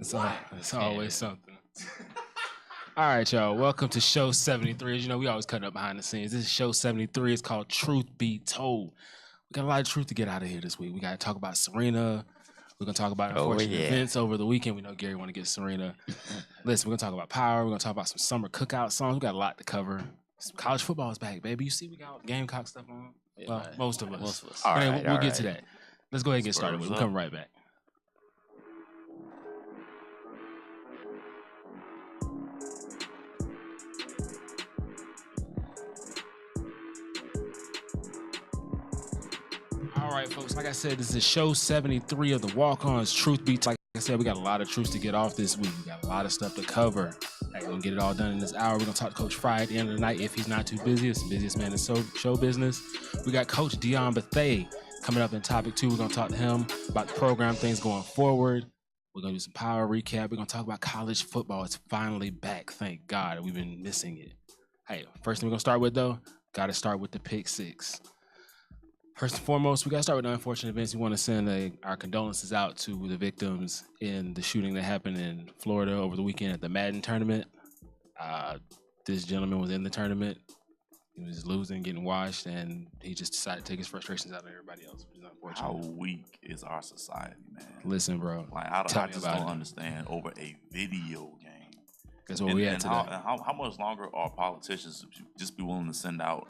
It's always something. All right, y'all. Welcome to show 73. As you know, we always cut up behind the scenes. This is show 73. It's called Truth Be Told. We got a lot of truth to get out of here this week. We got to talk about Serena. We're going to talk about unfortunate events over the weekend. We know Gary want to get Serena. Listen, we're going to talk about power. We're going to talk about some summer cookout songs. We got a lot to cover. College football is back, baby. You see we got Gamecock stuff on? Well, right. most of us. All right, we'll get to that. Let's go ahead and get started. We'll come right back. All right, folks. Like I said, this is show 73 of the Walk-Ons Truth Beats. Like I said, we got a lot of truths to get off this week. We got a lot of stuff to cover. We're going to get it all done in this hour. We're going to talk to Coach Fry at the end of the night if he's not too busy. It's the busiest man in show business. We got Coach Dion Bethay coming up in topic 2. We're going to talk to him about the program, things going forward. We're going to do some power recap. We're going to talk about college football. It's finally back. Thank God. We've been missing it. Hey, first thing we're going to start with, though, got to start with the pick 6. First and foremost, we got to start with the unfortunate events. We want to send our condolences out to the victims in the shooting that happened in Florida over the weekend at the Madden tournament. This gentleman was in the tournament. He was losing, getting washed, and he just decided to take his frustrations out on everybody else, which is unfortunate. How weak is our society, man? Listen, bro. Like, I just don't understand over a video game. That's what we had today. How much longer are politicians just be willing to send out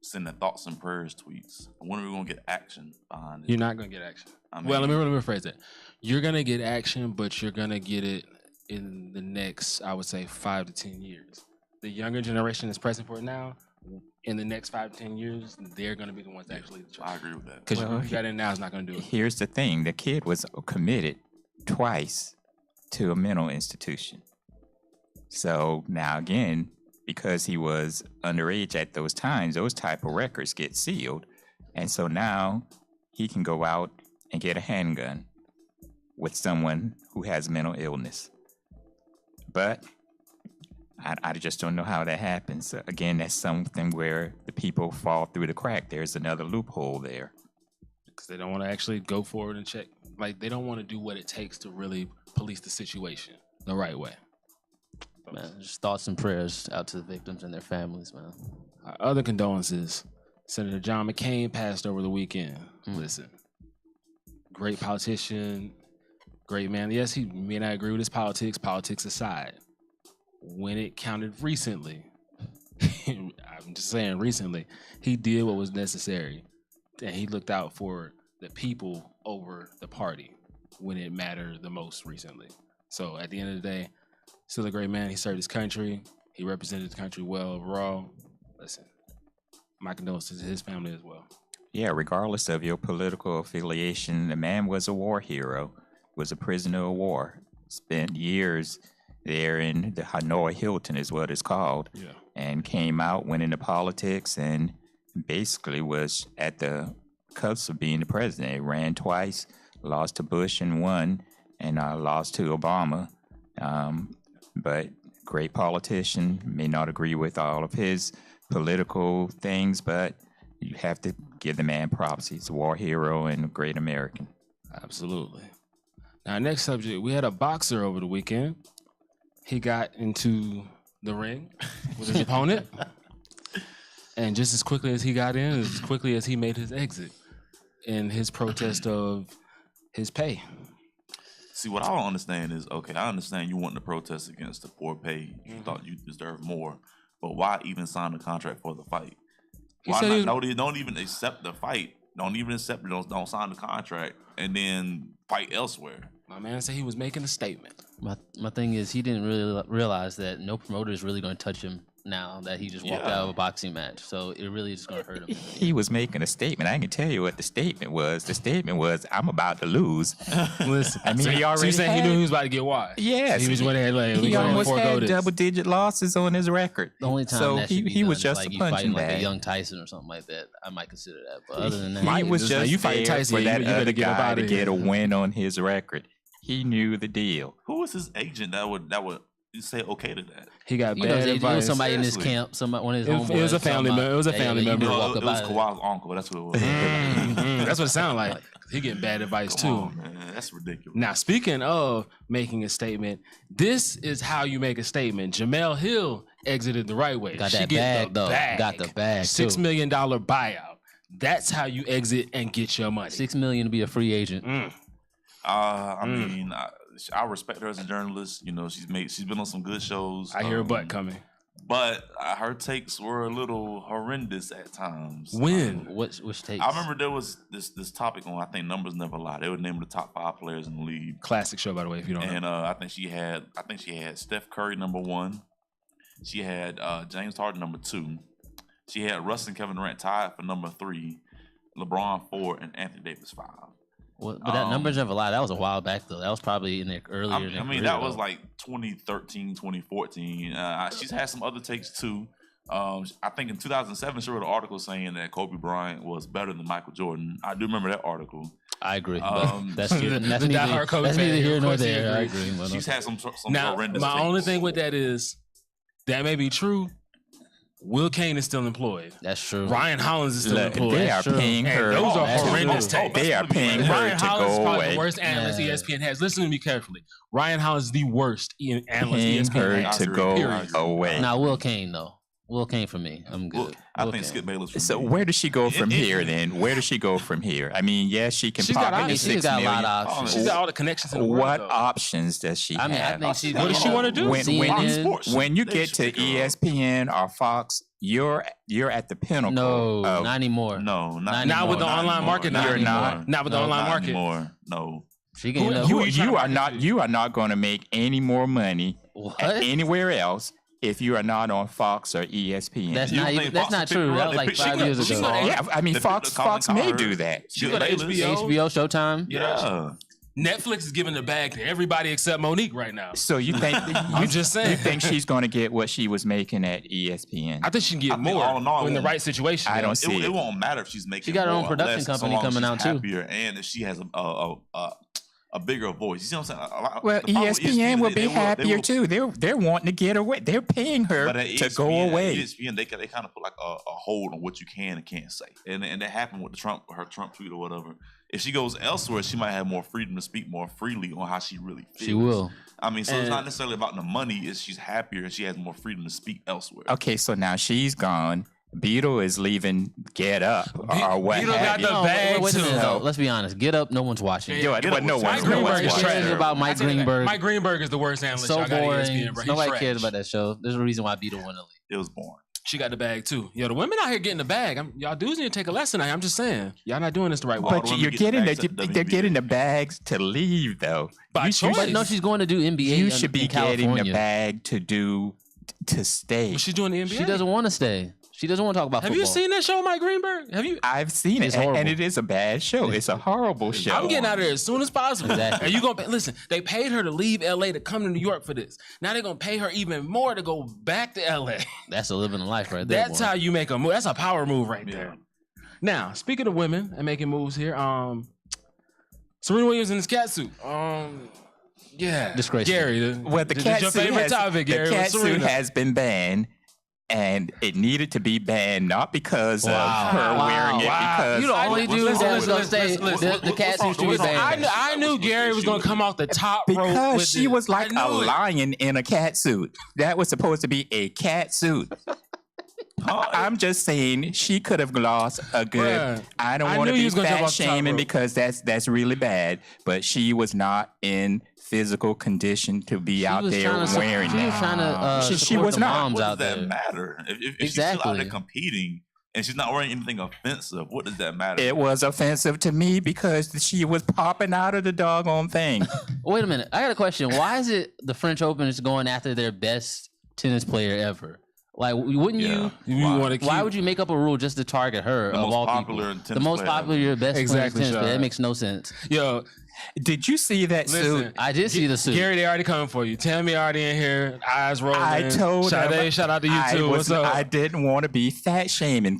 send the thoughts and prayers tweets? When are we gonna get action behind it? You're not gonna get action. Well, let me rephrase that. You're gonna get action, but you're gonna get it in the next, I would say, 5 to 10 years. The younger generation is pressing for it now. In the next 5 to 10 years, they're gonna be the ones that actually. I agree with that. Because you got in now is not gonna do it. Here's the thing: the kid was committed twice to a mental institution. So now again, because he was underage at those times, those type of records get sealed. And so now he can go out and get a handgun with someone who has mental illness. But I just don't know how that happens. Again, that's something where the people fall through the crack. There's another loophole there. Because they don't want to actually go forward and check. Like, they don't want to do what it takes to really police the situation the right way. Man, just thoughts and prayers out to the victims and their families, man. Other condolences. Senator John McCain passed over the weekend. Listen, great politician, great man. Yes, he may not agree with his politics aside. When it counted recently, I'm just saying recently, he did what was necessary. And he looked out for the people over the party when it mattered the most recently. So at the end of the day, still a great man. He served his country. He represented the country well overall. Listen, my condolences to his family as well. Yeah, regardless of your political affiliation, the man was a war hero, was a prisoner of war, spent years there in the Hanoi Hilton is what it's called, and came out, went into politics, and basically was at the cusp of being the president. He ran twice, lost to Bush and won, and lost to Obama. But great politician, may not agree with all of his political things, but you have to give the man props. He's a war hero and a great American. Absolutely. Now, next subject, we had a boxer over the weekend. He got into the ring with his opponent. And just as quickly as he got in, as quickly as he made his exit in his protest of his pay. See, what I don't understand is, okay, I understand you want to protest against the poor pay. You thought you deserved more. But why even sign the contract for the fight? Why not? Don't even accept the fight. Don't even accept it. Don't sign the contract and then fight elsewhere. My man said he was making a statement. My thing is, he didn't really realize that no promoter is really going to touch him now that he just walked out of a boxing match. So it really is going to hurt him. He was making a statement. I can tell you what the statement was. The statement was, I'm about to lose. Listen, I mean, he already so you saying he knew he was about to get washed? Yes. He was went ahead, like, he almost had double-digit losses on his record. The only time so that he was just like a you punching fighting like bag. a young Tyson or something like that, I might consider that. But other than that, He was just you fight there Tyson, for that you better other get up guy out to of get here. a win on his record. He knew the deal. Who was his agent that would say okay to that? He got You know, bad it advice. was somebody in his Seriously. camp. One of his homeboys. It was a family member. It was a family you member. know, No, walk it up was by Kawhi's uncle. That's what it was. That's what it sounded like. He getting bad advice Come too. on, man. That's ridiculous. Now, speaking of making a statement, this is how you make a statement. Jamel Hill exited the right way. Got She that get bag, the though. bag. Got the bag, too. $6 million buyout. That's how you exit and get your money. $6 million to be a free agent. I mean, I respect her as a journalist. You know, she's been on some good shows. I hear a butt coming. But her takes were a little horrendous at times. When? Which takes? I remember there was this topic on, I think Numbers Never Lie. They would name the top 5 players in the league. Classic show, by the way, if you don't know. And I think she had Steph Curry number 1. She had James Harden number 2. She had Russ and Kevin Durant tied for number 3, LeBron 4, and Anthony Davis 5. Well, but that Numbers Never Lie. That was a while back though. That was probably in there earlier. I mean, that was like 2013, 2014. She's had some other takes too. I think in 2007 she wrote an article saying that Kobe Bryant was better than Michael Jordan. I do remember that article. I agree. But that's neither diehard Kobe fan, here of nor course he there. I agrees. agree. But She's had some Now, horrendous my takes. only thing with that is that may be true. Will Kane is still employed. That's true. Ryan Hollins is still Look, employed. they are paying And her. those are That's horrendous true. takes. They are paying her Ryan to Hollins is go probably the away. worst analyst Yeah. ESPN has. Listen to me carefully. Ryan Hollins is the worst analyst Paying ESPN her has. to go Period. away. Now Will Kane though. Will Kane for me. I'm good. Well, I Will think Kane. Skip Bayless. So where does she go from here then? Where does she go from here? I mean, yes, she can She's got pop options. into She's 6 got a million. lot of options. She's got all the connections in the world. What though. options does she I mean, I have? think she. What does she wanna do? when CNN? Sports. when you They get should to pick her up. ESPN or Fox, you're at the pinnacle. No, of, not anymore. No, Not with the online market now. You're not. Not with the No, online Not market. anymore. No. She can. Who are you trying to market to? You are not going to make any more money What? anywhere else if you are not on Fox or ESPN. That's You not don't even. think That's Fox not will pick true. her That up? was They like pick- 5 she years got- ago. she yeah, I mean, They Fox picked Colin Fox may Cowherd. do that. She got Bayless. HBO. HBO Showtime. Yeah. Netflix is giving the bag to everybody except Monique right now. So you think I'm just saying. you think she's going to get what she was making at ESPN? I think she can get I think more all in all, in the it right situation. I don't It, see it it. won't matter if she's making. She got her more own or production less, company so long coming she's out, too. happier, and if she has a bigger voice. You see what I'm saying? Well, The problem with ESPN will be they will- happier too. They're wanting to get away. They're paying her But at to go ESPN, away. ESPN, they kind of put like a hold on what you can and can't say, and that happened with her Trump tweet or whatever. If she goes elsewhere, she might have more freedom to speak more freely on how she really feels. She will. I mean, so it's And- not necessarily about the money. It's she's happier and she has more freedom to speak elsewhere. Okay, so now she's gone. Beetle is leaving. Get Up or what Beetle have got you. the No, bag wait a minute too. though. Let's be honest. Get up. No one's watching. Yo, Get but Up no was one's Mike no one's Greenberg is Who trash. cares watching. about Mike Greenberg? Mike Greenberg is the worst analyst. So y'all got boring. ESPN, bro. He's Nobody trash. cares about that show. There's a reason why Beetle won the league. It was boring. She got the bag too. Yo, the women out here getting the bag. Y'all dudes need to take a lesson. I'm just saying, y'all not doing this the right way. All the But women you're get getting bags the, at the they're WNBA. getting the bags to leave though. By You should- choice. But no, she's going to do NBA. You should be in getting the California. bag to stay. But she's doing the NBA. She doesn't want to stay. She doesn't want to talk about Have football. you seen that show, Mike Greenberg? Have you? I've seen it, It's and horrible. it is a bad show. It's a horrible show. I'm getting out of there as soon as possible. Exactly. And you gonna listen? They paid her to leave LA to come to New York for this. Now they're gonna pay her even more to go back to LA. That's a living life right there. That's boy. how you make a move. That's a power move right there. Now, speaking of women and making moves here, Serena Williams in this cat suit. Yeah, Disgraceful. Gary, Well, the this cat is your suit favorite has, topic, Gary. the cat with suit Serena. has been banned, and it needed to be banned not because Wow. of her Wow. wearing it, Wow. because You the only dude listen, that was listen, gonna say listen, the cat suit should be banned. I knew Gary was gonna come off the top rope because with she it. was like I a knew it. lion in a cat suit. That was supposed to be a cat suit. I'm just saying she could have lost a good. Bruh, I don't I want to knew he be was gonna jump fat off the top shaming rope. because that's really bad. But she was not in physical condition to be out was there trying to- wearing she was that. trying to She support was the not. moms What out does that there. matter? If she's still out Exactly. there competing and she's not wearing anything offensive, what does that matter? It was offensive to me because she was popping out of the doggone thing. Wait a minute. I got a question. Why is it the French Open is going after their best tennis player ever? Like, wouldn't Yeah. You want to keep? Why would you make up a rule just to target her The of most all popular people? tennis The most player popular, ever. best Exactly, tennis player. Shad. That makes no sense. Yo, Did you see that suit? I did see the suit. Gary, they already coming for you. Tammy already in here, eyes rolling. I told Sade, shout out to you too. What's up? I didn't want to be fat shaming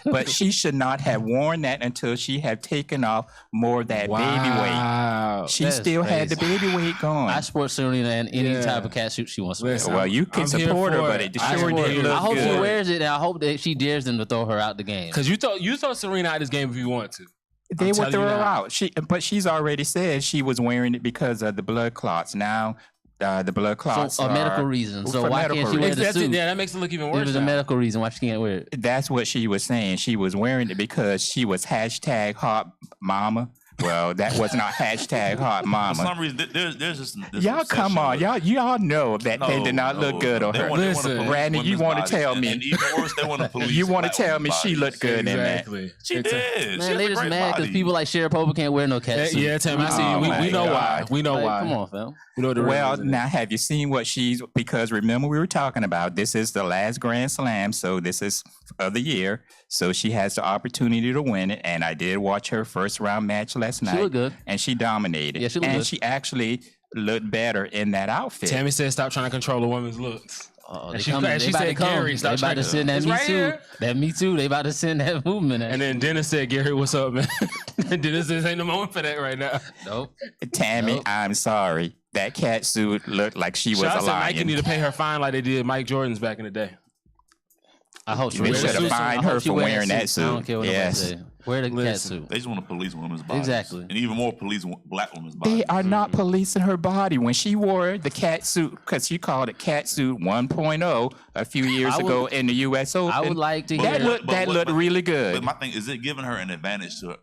but she should not have worn that until she had taken off more of that baby weight. She still had the baby weight going. I support Serena in any type of cat suit she wants to wear. Well, you can support her, but it sure didn't look I hope good. she wears it, and I hope that she dares them to throw her out the game. Because you throw Serena out this game if you want to. They would throw her out. But she's already said she was wearing it because of the blood clots. Now, the blood clots a medical reason. So why can't she wear the suit? Yeah, that makes it look even worse. There's a medical reason why she can't wear it. That's what she was saying. She was wearing it because she was #hot mama. Well, that was not #hot mama. For some reason, there's just this y'all come on, y'all know that they did not look good on her. Listen, Brandon, you want to tell me? And even worse, they want to police. You want to tell me she looked good in that? She did. Man, they just mad because people like Sharapova can't wear no cat suit. Yeah, Tammy, I see you. We know why. We know why. Come on, fam. Well, now have you seen what because remember we were talking about this is the last Grand Slam, so this is of the year. So she has the opportunity to win it. And I did watch her first round match last night. She looked good. And she dominated. Yeah, she looked good. She actually looked better in that outfit. Tammy said stop trying to control a women's looks. She said, Gary, they about to send that Me Too. That Me Too. They about to send that movement. And then Dennis said, Gary, what's up, man? Dennis says, ain't no moment for that right now. Nope. Tammy, I'm sorry. That cat suit looked like she was a lion. Nike need to pay her fine like they did Mike Jordan's back in the day. I hope she should have fined her for wearing that suit. I don't care what nobody say. Wear the cat suit. They just want to police women's bodies. Exactly. And even more police black women's bodies. They are not policing her body. When she wore the cat suit, because she called it cat suit 1.0 a few years ago in the U.S. Open. I would like to hear that looked really good. But my thing, is it giving her an advantage to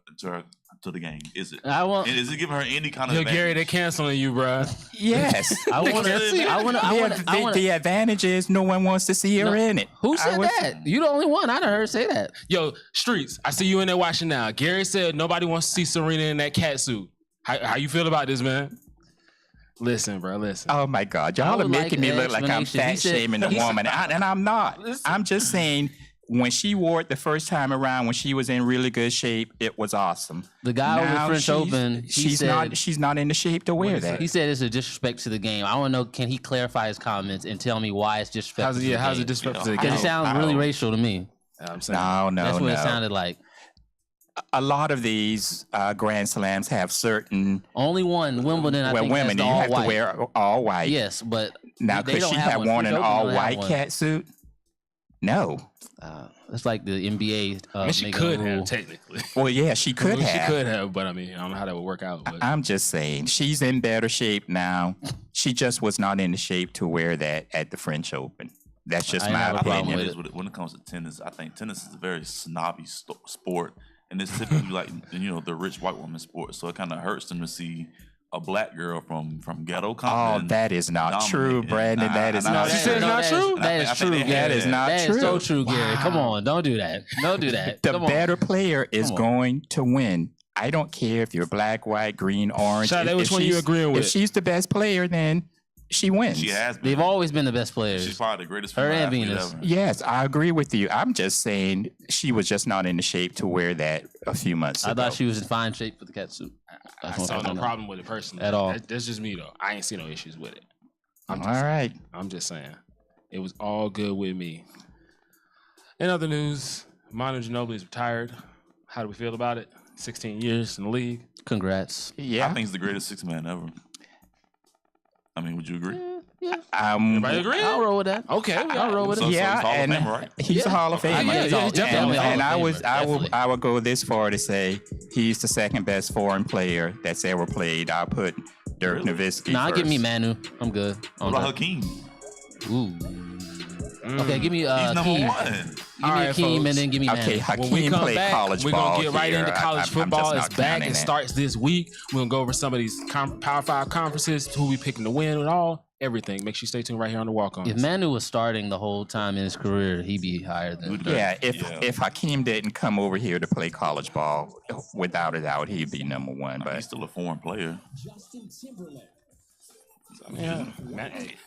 the game? Is it? Is it giving her any kind of advantage? Gary, they're canceling you, bro. Yes. I want to see. The advantage is no one wants to see her in it. Who said that? You the only one. I done heard say that. Yo, Streets, I see you in there watching now. Gary said nobody wants to see Serena in that cat suit. How you feel about this, man? Listen, bro, listen. Oh, my God. Y'all are making me look like I'm fat shaming the woman. And I'm not. I'm just saying, when she wore it the first time around, when she was in really good shape, it was awesome. The guy over the French Open, she's not in the shape to wear that. He said it's a disrespect to the game. I want to know, can he clarify his comments and tell me why it's disrespectful to the game? How's it disrespectful to the game? Because it sounds really racial to me. I'm saying. No. That's what it sounded like. A lot of these Grand Slams have certain... Only one, Wimbledon, I think women, you have to wear all white. Yes, but now, could she have worn an all-white cat suit? No. It's like the NBA. She could have, technically. Well, yeah, she could have. She could have, but I mean, I don't know how that would work out. But. I'm just saying, she's in better shape now. She just was not in the shape to wear that at the French Open. That's just my opinion. When it comes to tennis, I think tennis is a very snobby sport. And it's typically like, the rich white woman sport. So it kind of hurts them to see a black girl from ghetto Compton. Oh, that is not true, Brandon. That is not true. She said it's not true? That is true. That is not true. That is so true, Gary. Come on. Don't do that. Don't do that. The better player is going to win. I don't care if you're black, white, green, orange. Which one you agreeing with? If she's the best player, then she wins. She has been. They've always been the best players. She's probably the greatest. Her and Venus. Ever. Yes, I agree with you. I'm just saying she was just not in the shape to wear that a few months ago. I thought she was in fine shape for the cat suit. I saw no problem with it personally. At all. That's just me, though. I ain't see no issues with it. All right. I'm just saying. It was all good with me. In other news, Manu Ginobili is retired. How do we feel about it? 16 years in the league. Congrats. Yeah. I think he's the greatest six man ever. I mean, would you agree? Yeah. Everybody agree? I'll roll with that. Okay. I'll roll with it. Yeah, and Hall of Famer, right? He's a Hall of Famer. Yeah, he's definitely a Hall of Famer. I would go this far to say he's the second best foreign player that's ever played. I'll put Dirk Nowitzki Nah, first. give me Manu. I'm good. What about Hakeem? Ooh. Okay, give me He's number Hakeem. one. Give me Hakeem and then give me Manu. Okay, When we Hakeem come played back, college we're ball going to get right here. into college football. I'm It's just not back. counting It that. starts this week. We're going to go over some of these Power 5 conferences, who we picking to win and all, everything. Make sure you stay tuned right here on the Walk-Ons. If Manu was starting the whole time in his career, he'd be higher than Dirk. Yeah, if Hakeem didn't come over here to play college ball, without a doubt, he'd be number one. But He's still a foreign player. Yeah.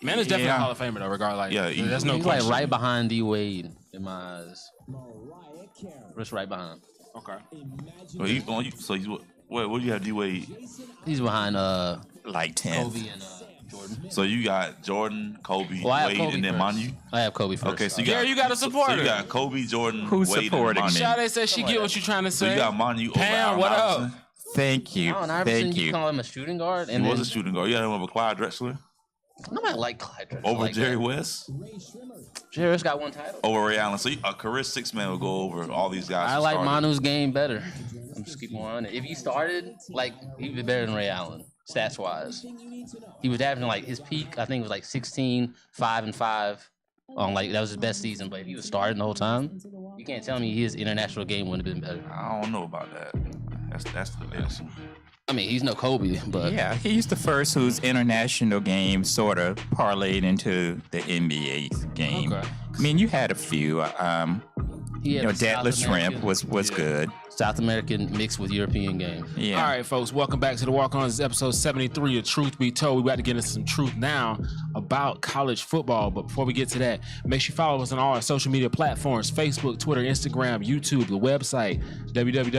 Man is definitely a Hall of Famer, though, regardless. Yeah, there's no He's question. like right behind D Wade in my eyes. Just right behind. Okay. So he's what? What do you have, D-Wade? He's behind like 10th. Kobe and Jordan. So you got Jordan, Kobe, Well, Wade, Kobe and then first. Manu? I have Kobe first. Okay, so You got a supporter. So you got Kobe, Jordan, Who's Wade, supporting and me? Manu. Shade says she get what you're trying to So say. you got Manu over Pam, Allen what up? Iverson. Thank you. Allen Iverson, Thank you you. call him a shooting guard? He And was then, a shooting guard. You had him over Clyde Drexler? Nobody like Clyde Drexler Over like Jerry that. West? Jerry West got one title. Over Ray Allen. So a career 6-man would go over all these guys. I who like started. Manu's game better. I'm just keeping on it. If he started, like, he'd be better than Ray Allen, stats-wise. He was averaging, like, his peak, I think, was, like, 16, 5, and 5. Like, that was his best season. But if he was starting the whole time, you can't tell me his international game wouldn't have been better. I don't know about that. That's the best one. I mean, he's no Kobe, but... Yeah, he's the first whose international game sort of parlayed into the NBA game. Okay. I mean, you had a few. He had a Deadlift South Shrimp American- was good. South American mixed with European game. Yeah. All right, folks, welcome back to the Walk-Ons. It's episode 73 of Truth Be Told. We're about to get into some truth now about college football. But before we get to that, make sure you follow us on all our social media platforms, Facebook, Twitter, Instagram, YouTube, the website,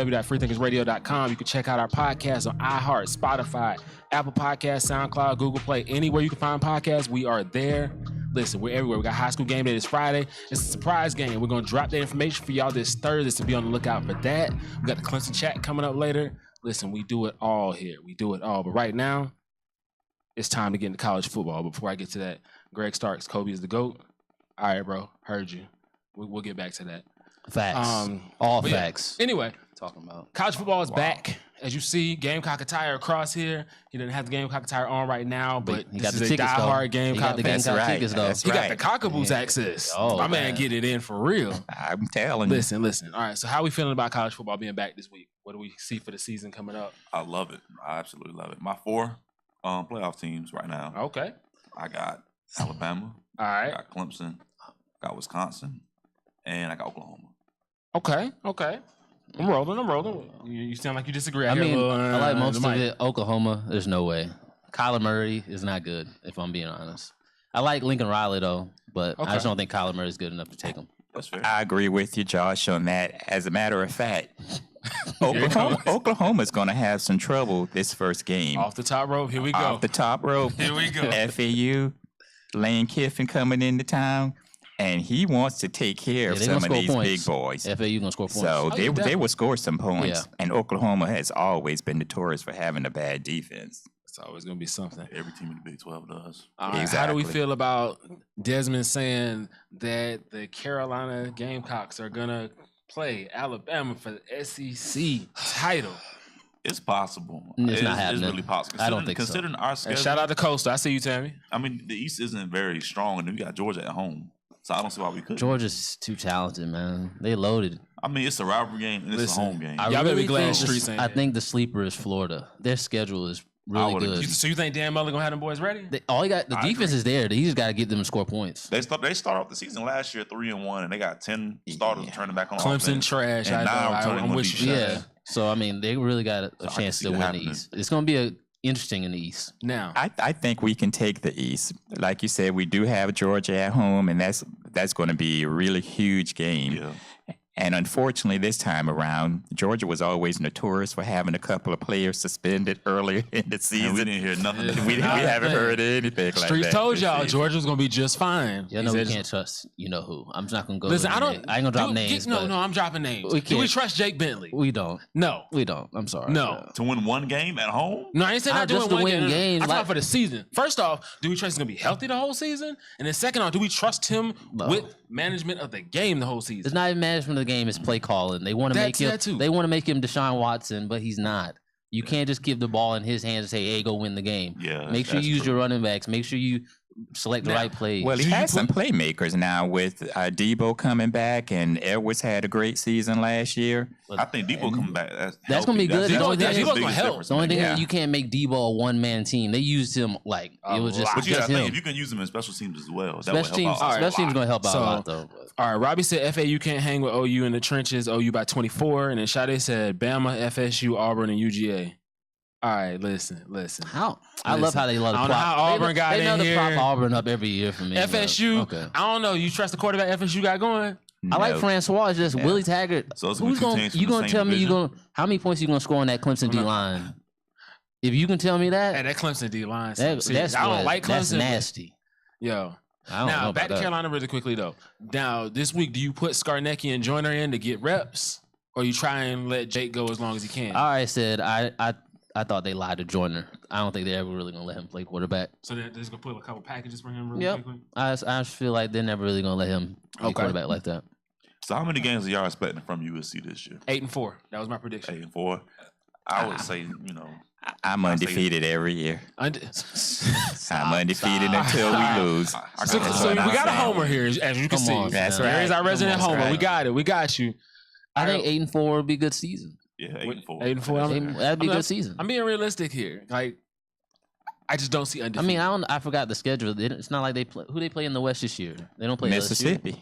www.freethinkersradio.com. You can check out our podcast on iHeart, Spotify, Apple Podcasts, SoundCloud, Google Play. Anywhere you can find podcasts, we are there. Listen, we're everywhere. We got high school game day this Friday. It's a surprise game. We're going to drop that information for y'all this Thursday, so be on the lookout for that. We got the Clemson chat coming up later. Listen, we do it all here. We do it all. But right now, it's time to get into college football. But before I get to that, Greg Starks, Kobe is the GOAT. All right, bro. Heard you. We'll get back to that. Facts. All but yeah. facts. Anyway, Talking about. college football is back. As you see, Gamecock attire across here. He doesn't have the Gamecock attire on right now, but He this got is the a tickets, though. diehard He Gamecock got the fan. Gamecock tickets, though. That's He right. got the Cockaboos access. Oh, My man man. get it in for real. I'm telling you. Listen. All right, so how we feeling about college football being back this week? What do we see for the season coming up? I love it. I absolutely love it. My 4 playoff teams right now. Okay. I got Alabama. All I right. got Clemson. Got Wisconsin. And I got Oklahoma. Okay. I'm rolling. You sound like you disagree. I hear a mean, little, I like most the of mic. it. Oklahoma, there's no way. Kyler Murray is not good, if I'm being honest. I like Lincoln Riley, though, but I just don't think Kyler Murray is good enough to take him. That's fair. I agree with you, Josh, on that. As a matter of fact, Oklahoma's going to have some trouble this first game. Off the top rope, here we go. Off the top rope. Here we go. FAU, Lane Kiffin coming into town, and he wants to take care of they some gonna of these score points. big boys. FAU gonna score points. So they definitely. will score some points. Yeah. And Oklahoma has always been notorious for having a bad defense. It's always gonna be something. Every team in the Big 12 does. All right, how do we Exactly. feel about Desmond saying that the Carolina Gamecocks are gonna play Alabama for the SEC title? It's possible. It's not happening. It's really possible. I don't think so. Considering our And schedule, shout out to Coastal. I see you, Tammy. I mean, the East isn't very strong, and we got Georgia at home. So I don't see why we couldn't. Georgia's too talented, man. They loaded. I mean, it's a rivalry game, and it's Listen, a home game. Y'all better be glad think Streets ain't I there. think the sleeper is Florida. Their schedule is really would good. agree. So you think Dan Mullen gonna have them boys ready? All you got, the I defense agree. is there. He just got to get them to score points. They start off the season last year 3-1, and they got 10 starters turning back on Clemson offense. trash. And I know. now turning I'm one with you. defense. Shaq. Yeah. So I mean, they really got a I can chance see to that win happening. the East. It's going to be interesting in the East. Now, I think we can take the East. Like you said, we do have Georgia at home, and that's going to be a really huge game. Yeah. And unfortunately, this time around, Georgia was always notorious for having a couple of players suspended earlier in the And season. we didn't hear nothing. We Nah, haven't man. heard anything like Streets that. told this y'all season. Georgia's gonna be just fine. You He know we said- can't trust you know who. I'm just not going to go. Listen, with I the don't. name. I ain't going to drop names. No, but I'm dropping names. We Do we can't. trust Jake Bentley? We don't. No. We don't. I'm sorry. No. To win one game at home? No, I ain't saying Not not doing just to one win game. games, I'm like- talking for the season. First off, do we trust he's gonna be healthy the whole season? And then second off, do we trust him No. with management of the game the whole season? It's not even management of the game. It's play calling. They want to make him. That too. They want to make him Deshaun Watson, but he's not. You can't just give the ball in his hands and say, "Hey, go win the game." Yeah. Make sure that's you use true. your running backs. Make sure you select the Now, right plays. Well, he Do you has some playmakers now with Debo coming back, and Edwards had a great season last year. I think Debo coming back. That's gonna be good. Debo- The only thing- Debo's the gonna biggest help. difference the only thing maker. Yeah. is you can't make Debo a one-man team. They used him like it was just, lot. But you got just to think, him. if you can use them in special teams as well, that Special would teams, help out. special teams gonna help out So- a lot though. All right, Robbie said FAU can't hang with OU in the trenches. OU by 24, and then Sade said Bama, FSU, Auburn, and UGA. All right, listen. How? I love how they love to I don't know prop. how Auburn got they know in to prop here. Auburn up every year for me. but- FSU. Okay. I don't know. You trust the quarterback FSU got going? I like Francois. It's just Willie Taggart. So it's Who's gonna you gonna tell me how many points you gonna score on that Clemson D line? If you can tell me that, Hey, that Clemson D line. that's I don't like Clemson. That's nasty. Yo. I don't know Now, about back to that. Carolina really quickly, though. Now, this week, do you put Skarnecki and Joyner in to get reps, or you try and let Jake go as long as he can? I already said I thought they lied to Joyner. I don't think they're ever really gonna let him play quarterback. So they're just going to put a couple packages for him really Yep. quickly? I just feel like they're never really gonna let him play quarterback like that. So how many games are y'all expecting from USC this year? 8-4. That was my prediction. 8-4. I would say, I'm undefeated every year. I'm undefeated until we lose. So we got a homer here, as you can Come see. on, That's man. right. There's our resident That's homer. right. We got it. We got you. I think 8-4 would be a good season. Yeah, 8-4. 8-4. That'd be a good season. I'm being realistic here. Like, I just don't see I undefeated. mean, I forgot the schedule. It's not like they play. Who they play in the West this year? They don't play Mississippi. LSU.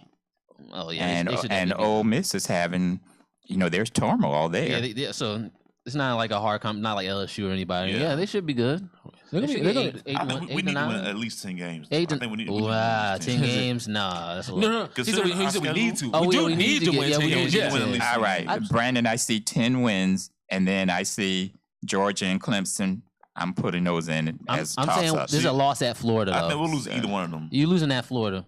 Oh yeah, And they should and definitely beat Ole Miss is having, there's turmoil there. them. Yeah, so it's not like a hard not like LSU or anybody. Yeah. Yeah, they should be good. They should be I think we need to win at least 10 games. I think we need to win Wow, at 10 games? Nah, that's a lot. No. He said we need to. Oh, we yeah, do we need to win 10 games. get- win at Yeah. least All right, I- Brandon, I see 10 wins, and then I see Georgia and Clemson. I'm putting those in I'm as saying toss-ups. there's a loss at Florida, I though. think we'll lose either one of them. You losing at Florida.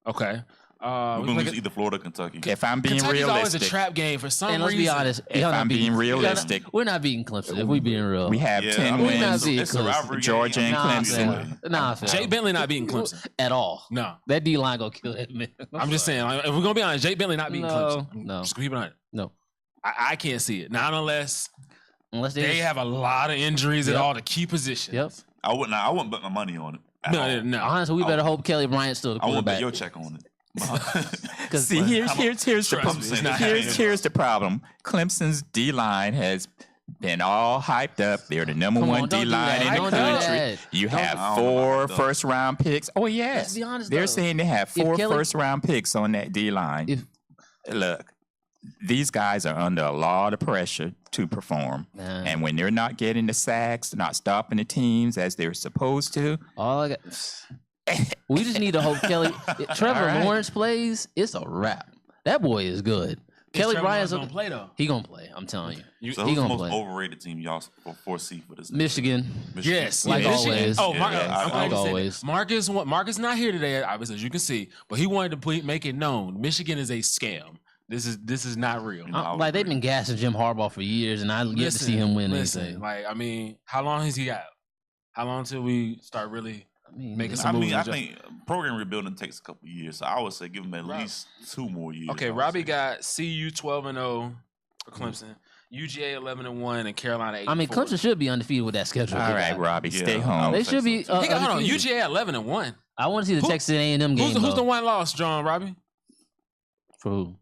Okay. We're going to lose either Florida or Kentucky. If I'm being Kentucky's always a realistic, trap game for some And let's reason. be honest. if I'm being realistic, We're not beating Clemson if we being real. we have Yeah, 10 I mean, We're not wins. beating it's a rivalry Georgia game. and Nah, Clemson. fam. Nah, fam. Jay Bentley not beating Clemson. At all. No. That D line gonna kill that man. I'm just saying, like, if we're going to be honest, Jay Bentley not beating No, Clemson. no. Just keep it on it. No. I can't see it. Not unless Unless they have a lot of injuries at Yep. all the key positions. Yep. I wouldn't bet my money on it. at all. No. Honestly, we better hope Kelly Bryant's still the I wouldn't bet quarterback. your check on it. See, here's the Trust me, it's not here's the problem. Clemson's D line has been all hyped up. They're the number Come one on, don't D do line that. in the Don't do country. that. You Don't- have I don't know about 4 that, though. first-round picks. Oh yes, Let's be honest, they're though. saying they have If 4 Kelly- first-round picks on that D line. If- Look, these guys are under a lot of pressure to perform, Man. and when they're not getting the sacks, not stopping the teams as they're supposed to. All I got. We just need to hope Kelly. If Trevor All right. Lawrence plays, it's a wrap. That boy is good. Kelly Bryant's going to play, though. He gonna play. I'm telling you. So He who's the gonna most play. overrated team y'all foresee for this? Michigan. Yes, Like always. Oh, Yeah, Marcus, yeah, I'm glad like you said always. that. Marcus not here today, obviously, as you can see, but he wanted to make it known Michigan is a scam. This is not real. I would Like they've agree. been gassing Jim Harbaugh for years, and I yet to see him win anything. Like, I mean, how long has he got? How long till we start really making some moves? I think program rebuilding takes a couple years. So I would say give him at least 2 more years. Okay, I would Robbie say. got CU 12-0 for Clemson, UGA 11-1, and Carolina 8-4. I mean, Clemson should be undefeated with that schedule. All right, Robbie, Yeah, stay I home. would They say should be. so, too. He got, hold on, undefeated. UGA 11-1. I want to see the Who- Texas A&M game. Who's the though. one lost, John Robbie? For who?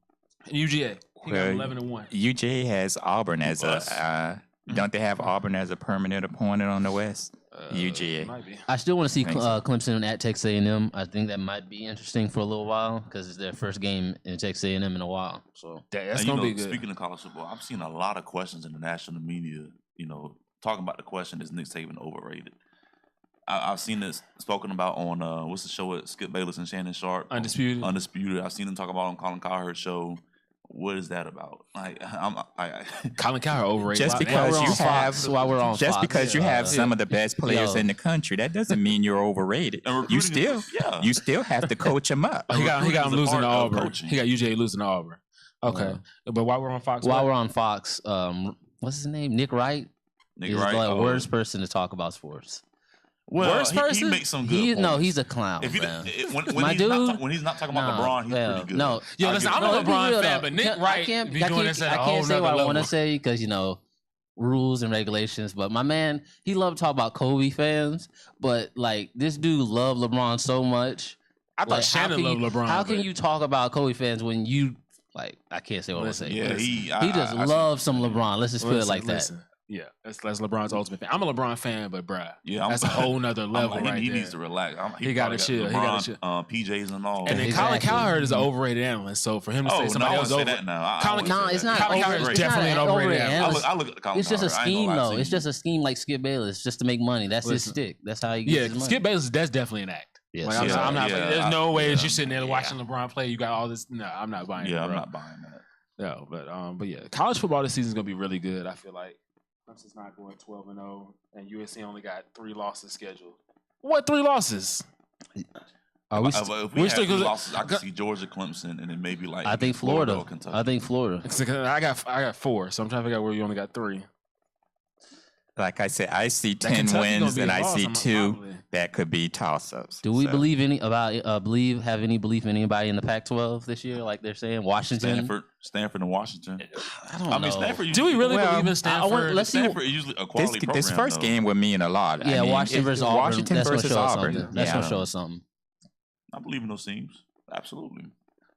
UGA. He got Well, 11-1. UJ has Auburn as Bus. don't they have Auburn as a permanent opponent on the West? UGA. Might be. I still want to see Think so. Clemson at Texas A&M. I think that might be interesting for a little while because it's their first game in Texas A&M in a while. So That's And, gonna be good. Speaking of college football, I've seen a lot of questions in the national media. Talking about the question: is Nick Saban overrated? I've seen this spoken about on what's the show with Skip Bayless and Shannon Sharp? Undisputed. Undisputed. I've seen them talk about on Colin Cowherd's show. What is that about? Like, Colin Cowherd overrated. Just Why- because we're you on have Fox, while we're on just Fox, because you have some of the best players yo. in the country, that doesn't mean you're overrated. And You recruiting still is- yeah. you still have to coach them up. he got him recruiting is a losing to part of Auburn. coaching. He got UGA losing to Auburn. Okay, but while we're on Fox, while what? we're on Fox, what's his name? Nick Wright Nick is Wright, the worst person to talk about sports. Well, worst he person? makes some good. No, points. he's a clown. If he, man. when, My he's not dude? when he's not talking about LeBron, he's pretty good. No, Yo, I'll listen, give I'm it- a let's be LeBron real, fan, though. but Nick I Wright can't, be I doing can't, this at I a can't whole say nother what I level. want to say because rules and regulations. But my man, he loved to talk about Kobe fans. But like this dude loved LeBron so much. I thought Like, how Shannon can loved you- LeBron. How can but- you talk about Kobe fans when you like? I can't say what I want to Listen, say. Yeah, he just loves some LeBron. Let's just put it like that. Listen. Yeah, that's LeBron's ultimate fan. I'm a LeBron fan, but bruh, Yeah, that's a whole nother level he, right he there. needs to relax. He gotta probably chill. got He gotta LeBron, chill. PJs and all. And then Exactly. Colin Cowherd is an overrated analyst, so for him to say oh, no, somebody I else wouldn't say over, that now. Colin- No, it's not. Colin over, Cowherd is it's definitely not an overrated analyst. I look at Colin It's just a Cowherd. I ain't scheme, gonna lie though. to It's you. just a scheme like Skip Bayless, just to make money. That's his Listen. stick. That's how he gets Yeah, his money. Skip Bayless, that's definitely an act. Yes. Like, I'm not. There's no way that you're sitting there yeah. watching LeBron play. You got all this. No, I'm not buying it. Yeah, bro. I'm not buying that. No, but yeah, college football this season is gonna be really good. I feel like Clemson's not going 12-0, and USC only got 3 losses scheduled. What 3 losses? If we had 3 losses, I could see Georgia, Clemson, and then maybe like I think Florida. or Kentucky. I think Florida. I got 4, so I'm trying to figure out where you only got 3. Like I said, I see That 10 Kentucky gonna wins be and a I loss, see I'm 2 probably. that could be toss-ups. Do we So, believe have any belief in anybody in the Pac-12 this year? Like they're saying, Washington. Stanford, and Washington. I don't know. Stanford. Do we really Well, believe in Stanford? let's see. Stanford is usually a quality program. This first though. game would mean a lot. Yeah, I mean, Washington versus Auburn. Washington That's versus gonna show us Auburn. something. That's Yeah. gonna show us something. I believe in those teams. Absolutely.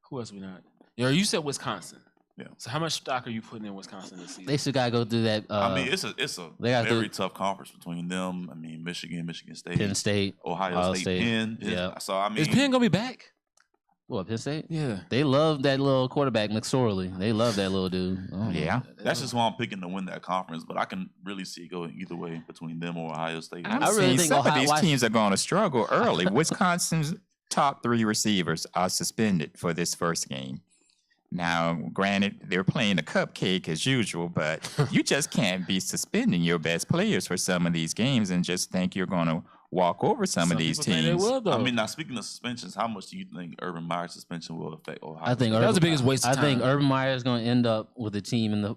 Who else we not? Yeah, you said Wisconsin. Yeah. So how much stock are you putting in Wisconsin this season? They still gotta go through that. I mean, it's a they gotta very do- tough conference between them. I mean, Michigan State, Penn State, Ohio State, Penn. Yeah. So I mean, Is Penn gonna be back? What, Penn State? Yeah. They love that little quarterback, McSorley. They love that little dude. Yeah. that's just why I'm picking to win that conference. But I can really see it going either way between them or Ohio State. I'm I really seeing think some of Ohio- these teams are going to struggle early. Wisconsin's top 3 receivers are suspended for this first game. Now, granted, they're playing a cupcake as usual, but you just can't be suspending your best players for some of these games and just think you're going to walk over some of these people think they teams. will, though. I mean, now speaking of suspensions, how much do you think Urban Meyer's suspension will affect Ohio? I think State? That was the biggest waste of I time. think Urban Meyer is going to end up with a team in the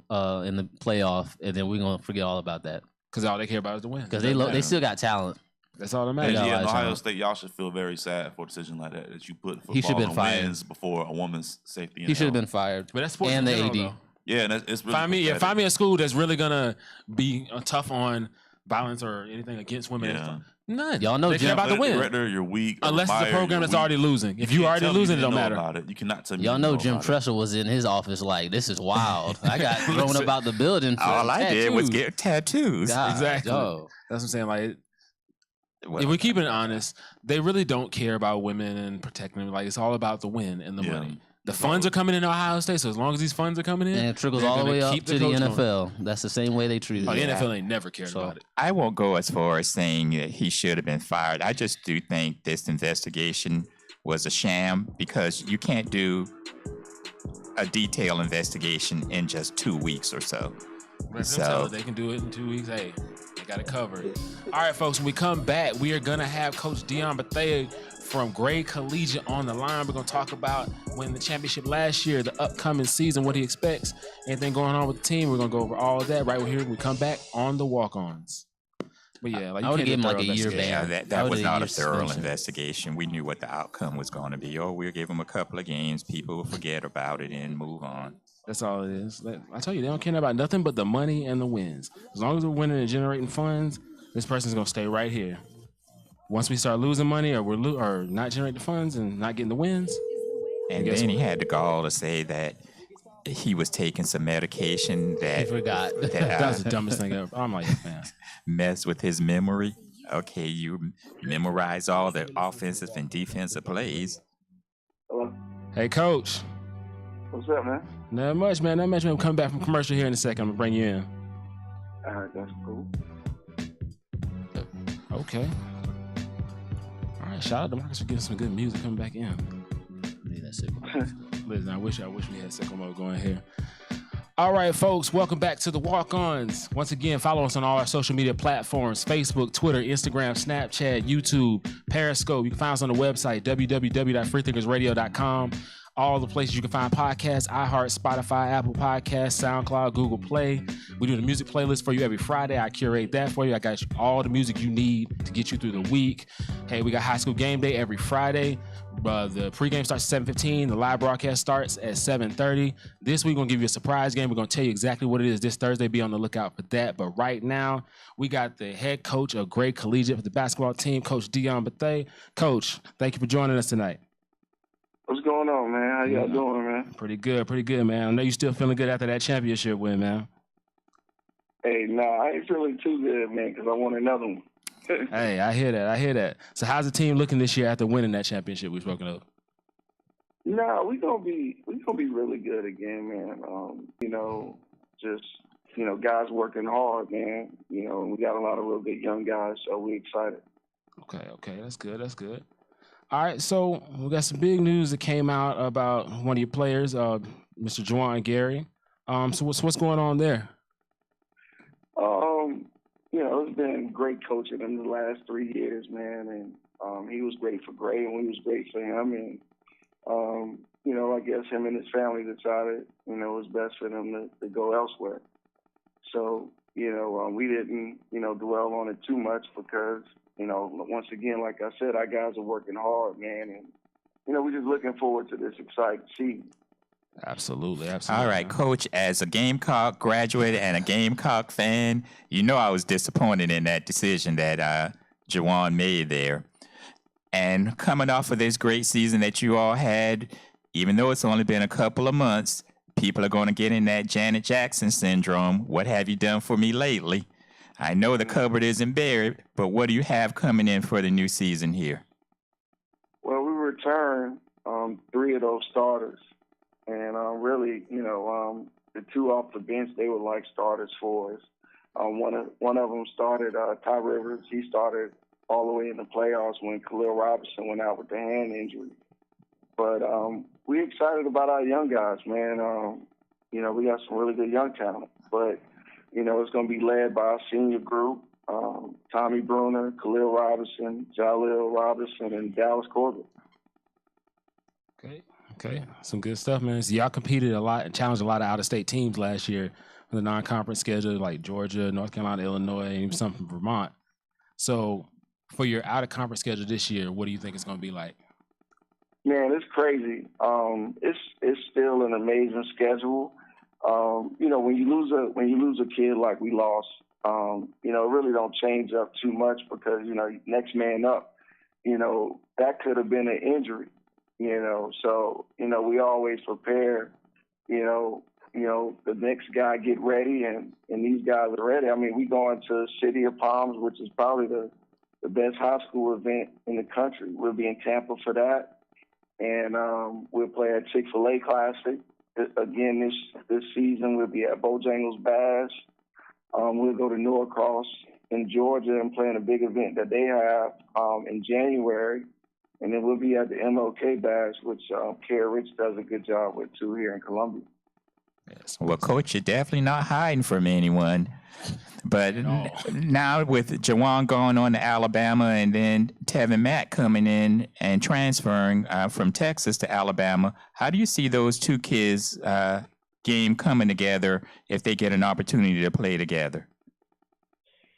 playoff, and then we're going to forget all about that Because all they care about is the win. because they still got talent. That's all that And matters. got a yeah, lot in of Ohio talent. State, y'all should feel very sad for a decision like that. That you put He should football been on fired. wins before a woman's safety. He should have been fired. But that's sports and in the general, AD. though. Yeah, and it's really pathetic. Find me a school that's really gonna be tough on violence or anything against women. Yeah. None. Y'all know they care Jim- about the win. Director, you're weak. Unless it's a Meyer, program you're that's weak. already losing. If you can't already tell me losing, you it don't didn't matter. know about it. You cannot tell me. Y'all you know didn't Jim about it. Tressel was in his office like, this is wild. I got thrown Listen. about the building for All I did was tattoos. get tattoos. God, Exactly. dog. That's what I'm saying. Like, Well, if we're keeping it honest, they really don't care about women and protecting them. Like, it's all about the win and the Yeah. money. The funds are coming in Ohio State, so as long as these funds are coming in, And it trickles they're all the gonna way up keep to the coach going. NFL. That's the same way they treat Oh, the it. NFL ain't never cared So- about it. I won't go as far as saying that he should have been fired. I just do think this investigation was a sham because you can't do a detailed investigation in just 2 weeks or so. Let them So- tell it they can do it in 2 weeks. Hey, they got it covered. All right, folks, when we come back, we are going to have Coach Dion Bethea from Gray Collegiate on the line. We're going to talk about winning the championship last year, the upcoming season, what he expects, anything going on with the team. We're going to go over all of that right here when we come back on the Walk-Ons. But yeah, like, I you would've can't do gave him, like, thorough a year investigation. Yeah, ban. that I was would've not a used thorough suspension. investigation. We knew what the outcome was going to be. Oh, we'll give them a couple of games. People will forget about it and move on. That's all it is. I tell you, they don't care about nothing but the money and the wins. As long as we're winning and generating funds, this person's gonna stay right here. Once we start losing money or or not generating funds and not getting the wins, And guess then he what? had the gall to say that he was taking some medication He that, forgot. that's the dumbest thing ever. I'm like, man, messed with his memory. Okay, you memorize all the offensive and defensive plays. Hello? hey coach, What's up, man? not much, man. We'll come back from commercial here in a second. I'm gonna bring you in. All right, that's cool. Okay. All right. Shout out to Marcus for getting some good music coming back in. Yeah, that's it. Listen, I wish we had sicko mode going here. All right, folks, welcome back to the Walk-Ons. Once again, follow us on all our social media platforms: Facebook, Twitter, Instagram, Snapchat, YouTube, Periscope. You can find us on the website, www.freethinkersradio.com. All the places you can find podcasts: iHeart, Spotify, Apple Podcasts, SoundCloud, Google Play. We do the music playlist for you every Friday. I curate that for you. I got you all the music you need to get you through the week. Hey, we got High School Game Day every Friday. The pregame starts at 7:15. The live broadcast starts at 7:30. This week, we're going to give you a surprise game. We're going to tell you exactly what it is this Thursday. Be on the lookout for that. But right now, we got the head coach of Gray Collegiate for the basketball team, Coach Dion Bethea. Coach, thank you for joining us tonight. What's going on, man? How y'all doing, man? Pretty good, man. I know you're still feeling good after that championship win, man. Hey, no, I ain't feeling too good, man, because I want another one. Hey, I hear that. So how's the team looking this year after winning that championship we've spoken of? No, we gonna be really good again, man. Guys working hard, man. And we got a lot of real good young guys, so we excited. Okay, that's good. All right, so we got some big news that came out about one of your players, Mr. Juwan Gary. So what's going on there? It's been great coaching in the last 3 years, man, and he was great for Gray, and we was great for him, and I guess him and his family decided, it was best for them to go elsewhere. So, we didn't, dwell on it too much because, once again, like I said, our guys are working hard, man, and we're just looking forward to this exciting season. Absolutely. All right, Coach, as a Gamecock graduate and a Gamecock fan, I was disappointed in that decision that Juwan made there. And coming off of this great season that you all had, even though it's only been a couple of months, people are going to get in that Janet Jackson syndrome. What have you done for me lately? I know the cupboard isn't bare, but what do you have coming in for the new season here? Well, we returned 3 of those starters. And really, the 2 off the bench, they were like starters for us. One of them started, Ty Rivers. He started all the way in the playoffs when Khalil Robinson went out with the hand injury. But we're excited about our young guys, man. We got some really good young talent. But, it's going to be led by our senior group, Tommy Bruner, Khalil Robinson, Jalil Robinson, and Dallas Corbett. Okay, some good stuff, man. So y'all competed a lot and challenged a lot of out-of-state teams last year with the non-conference schedule, like Georgia, North Carolina, Illinois, and even some from Vermont. So for your out-of-conference schedule this year, what do you think it's going to be like? Man, it's crazy. It's still an amazing schedule. When you lose a kid like we lost, it really don't change up too much because next man up, that could have been an injury. So, we always prepare, the next guy get ready and these guys are ready. I mean, we going to City of Palms, which is probably the best high school event in the country. We'll be in Tampa for that. And we'll play at Chick-fil-A Classic. Again, this season we'll be at Bojangles Bash. We'll go to Norcross in Georgia and play in a big event that they have in January. And then we'll be at the MLK Bash, which Kerr Rich does a good job with, too, here in Columbia. Yes. Well, Coach, you're definitely not hiding from anyone. But now with Juwan going on to Alabama and then Tevin Mack coming in and transferring from Texas to Alabama, how do you see those 2 kids' game coming together if they get an opportunity to play together?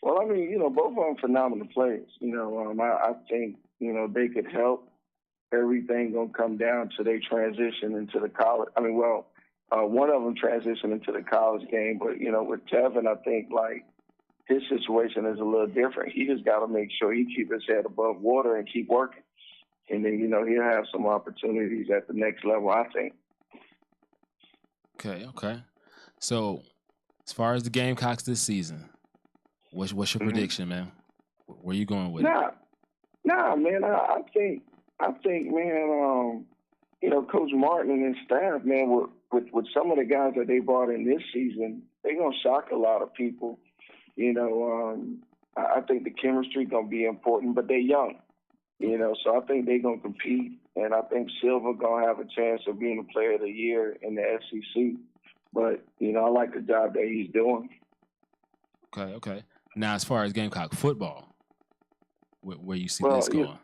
Well, I mean, both of them phenomenal players. I think they could help. Everything gonna come down to they transition into the college. I mean, one of them transitioned into the college game, but with Tevin, I think like his situation is a little different. He just got to make sure he keep his head above water and keep working, and then he'll have some opportunities at the next level, I think. Okay. So, as far as the Gamecocks this season, what's your prediction, man? Where you going with it? Nah, man. I think, man. Coach Martin and his staff, man, with some of the guys that they brought in this season, they're gonna shock a lot of people. I think the chemistry gonna be important, but they're young. So I think they're gonna compete, and I think Silva gonna have a chance of being a Player of the Year in the SEC. But I like the job that he's doing. Okay. Now, as far as Gamecock football, where you see this going?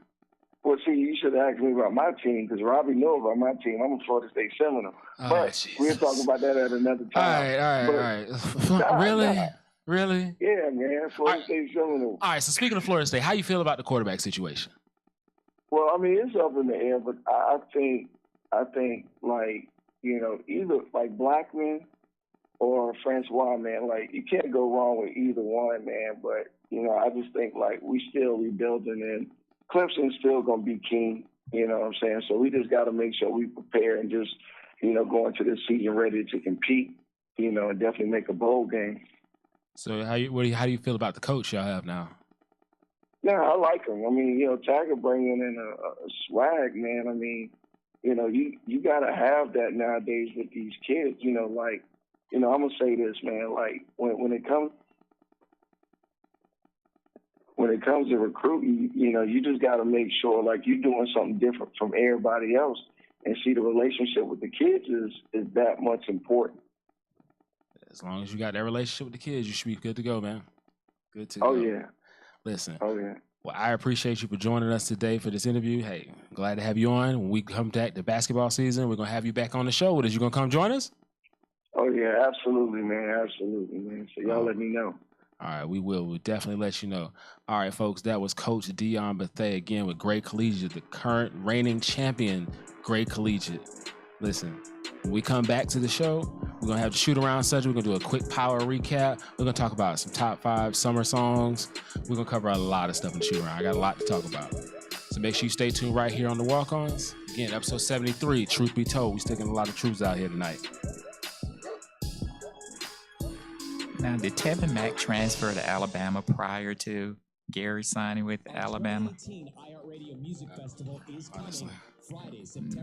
Well, see, you should ask me about my team because Robbie knows about my team. I'm a Florida State Seminole. But we'll talk about that at another time. All right. Really? Yeah, man. Florida State Seminole. All right, so speaking of Florida State, how you feel about the quarterback situation? Well, I mean, it's up in the air, but I think like, either like Blackman or Francois, man, like you can't go wrong with either one, man. But, I just think like we still rebuilding and Clemson's still going to be king, you know what I'm saying? So we just got to make sure we prepare and just, go into this season ready to compete, and definitely make a bowl game. So how do you feel about the coach y'all have now? Yeah, I like him. I mean, Taggart bringing in a swag, man. I mean, you got to have that nowadays with these kids, I'm going to say this, man, like when it comes when it comes to recruiting, you know, you just got to make sure like you're doing something different from everybody else, and see the relationship with the kids is that much important. As long as you got that relationship with the kids, you should be good to go, man. Good to go. Oh yeah. Listen. Oh yeah. Well, I appreciate you for joining us today for this interview. Hey, glad to have you on. When we come back to basketball season, we're gonna have you back on the show. What is you gonna come join us? Oh yeah, absolutely, man. Absolutely, man. So y'all let me know. All right, we will. We'll definitely let you know. All right, folks, that was Coach Dion Bethea again with Gray Collegiate, the current reigning champion, Gray Collegiate. Listen, when we come back to the show, we're going to have the shoot-around subject. We're going to do a quick power recap. We're going to talk about some top 5 summer songs. We're going to cover a lot of stuff in the shoot-around. I got a lot to talk about. So make sure you stay tuned right here on the Walk-Ons. Again, episode 73, Truth Be Told. We're sticking a lot of truths out here tonight. Now, did Tevin Mack transfer to Alabama prior to Gary signing with Alabama? Honestly.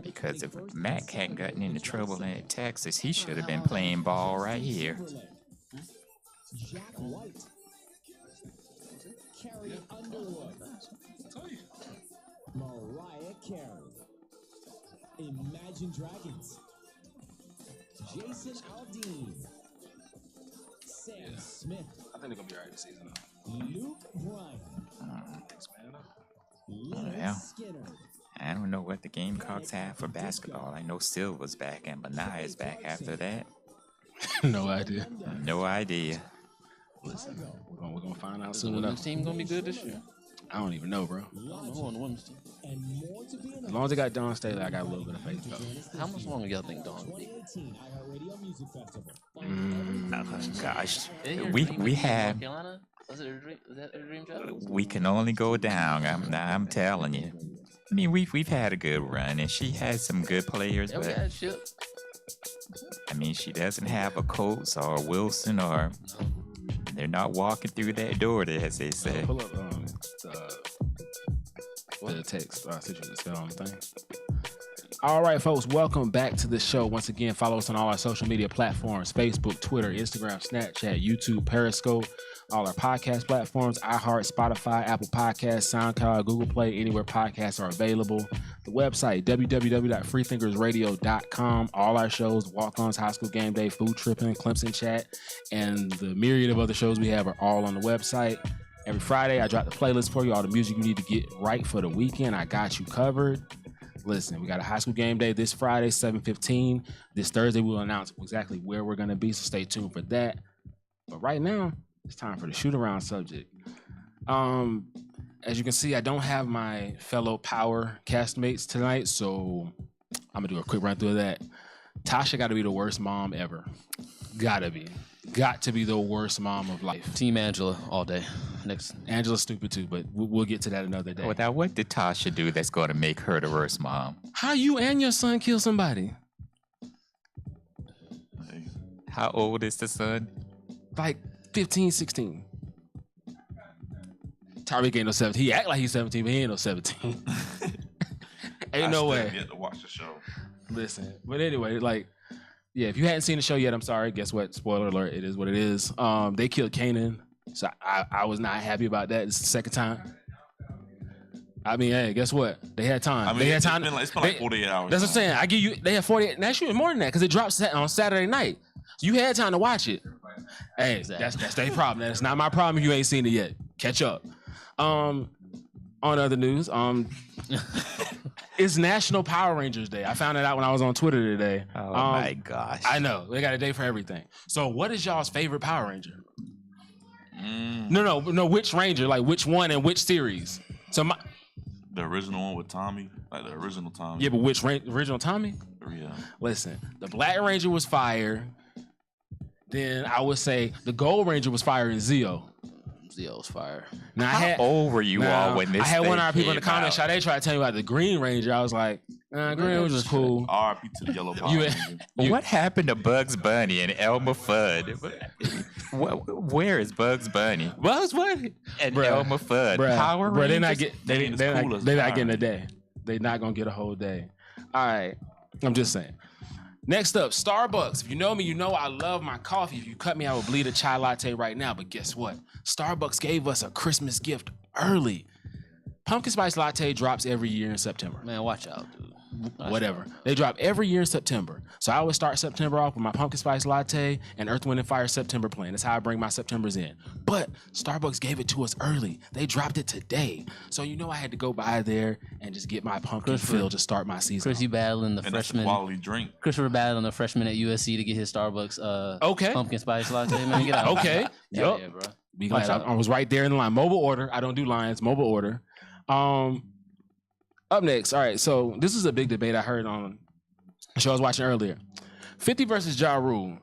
Because if Mack hadn't gotten into trouble in Texas, he should have been playing ball right here. Mariah Carey, Imagine Dragons, Jason Aldean, Sam Smith, I think they're going to be all right this season, Luke Bryan, Well, Skinner, I don't know what the Gamecocks have for basketball. I know Silva's back and Benai is back after that. No idea. No idea. Listen, we're gonna find out Is the soon women's enough. team gonna be good this year? I don't even know, bro. I don't know who on the women's team. and more to be As long as they got Dawn Staley, I got a little bit of faith, though. How much longer y'all think Dawn will be? 2018 iHeartRadio Music Festival. Oh, gosh, Didn't your we dream we team North have Carolina? Was it her dream? Was that her dream job? we can only go down. I'm telling you. I mean, we've had a good run, and she has some good players, Yeah, we but got shit. I mean, she doesn't have a Colts or a Wilson, or they're not walking through that door, as they say. Pull up the text. I sent you the spell on the thing. All right, folks, welcome back to the show. Once again, follow us on all our social media platforms: Facebook, Twitter, Instagram, Snapchat, YouTube, Periscope, all our podcast platforms: iHeart, Spotify, Apple Podcasts, SoundCloud, Google Play, anywhere podcasts are available. The website, www.freethinkersradio.com. All our shows, Walk-Ons, High School Game Day, Food Tripping, Clemson Chat, and the myriad of other shows we have are all on the website. Every Friday, I drop the playlist for you, all the music you need to get right for the weekend. I got you covered. Listen, we got a High School Game Day this Friday, 7:15. This Thursday, we'll announce exactly where we're going to be, so stay tuned for that. But right now, it's time for the shoot-around subject. As you can see, I don't have my fellow Power castmates tonight, so I'm going to do a quick run through of that. Tasha got to be the worst mom ever. Gotta be. Got to be the worst mom of life. Team Angela all day. Next. Angela's stupid too, but we'll get to that another day. Well, now, what did Tasha do that's going to make her the worst mom? How you and your son kill somebody? Hey, How old is the son? Like 15, 16. Tyreek ain't no 17. He act like he's 17, but he ain't no 17. Ain't no way. Yet to watch the show. Listen, but anyway, like, yeah, if you hadn't seen the show yet, I'm sorry. Guess what? Spoiler alert, it is what it is. They killed Kanan, so I was not happy about that. It's the second time. I mean, hey, guess what? They had time. I mean, they had it's time. been like 48 hours. That's what I'm saying. I give you. They had 48. Now shoot, more than that because it drops on Saturday night. So you had time to watch it. Hey, that's their problem. That's not my problem. If you ain't seen it yet. Catch up. On other news, it's National Power Rangers Day. I found it out when I was on Twitter today. Oh my gosh! I know they got a day for everything. So, what is y'all's favorite Power Ranger? No. Which Ranger? Like which one and which series? So the original one with Tommy, like the original Tommy. Yeah, but which original Tommy? Yeah. Listen, the Black Ranger was fire. Then I would say the Gold Ranger was fire in Zeo. Zeo's fire. Now, How old were you all when this? I had one of our thing people in the came comments. out? They tried to tell me about the Green Ranger. I was like, Green Ranger was cool. R.I.P. to the Yellow Power You- Ranger. What happened to Bugs Bunny and Elmer Fudd? Where is Bugs Bunny Bugs Bunny and Bruh. Elmer Fudd? Bruh, Power bruh, they not Rangers? get They ain't as cool as they're not Power getting a Rangers. day. They're not gonna get a whole day. All right, I'm just saying. Next up, Starbucks. If you know me, you know I love my coffee. If you cut me, I would bleed a chai latte right now. But guess what? Starbucks gave us a Christmas gift early. Pumpkin spice latte drops every year in September. Man, watch out, dude. Whatever. They drop every year in September. So I always start September off with my pumpkin spice latte and Earth, Wind, and Fire September plan. That's how I bring my Septembers in. But Starbucks gave it to us early. They dropped it today. So you know I had to go by there and just get my pumpkin fill to start my season. Chris, you battling the And that's a freshman. quality drink. Christopher battling the freshman at USC to get his Starbucks Okay. pumpkin spice latte. Man, get out. Okay. Yeah, Yup. bro. Be glad I was right there in the line. Mobile order. I don't do lines. Mobile order. Up next. All right. So this is a big debate I heard on a show I was watching earlier. 50 versus Ja Rule.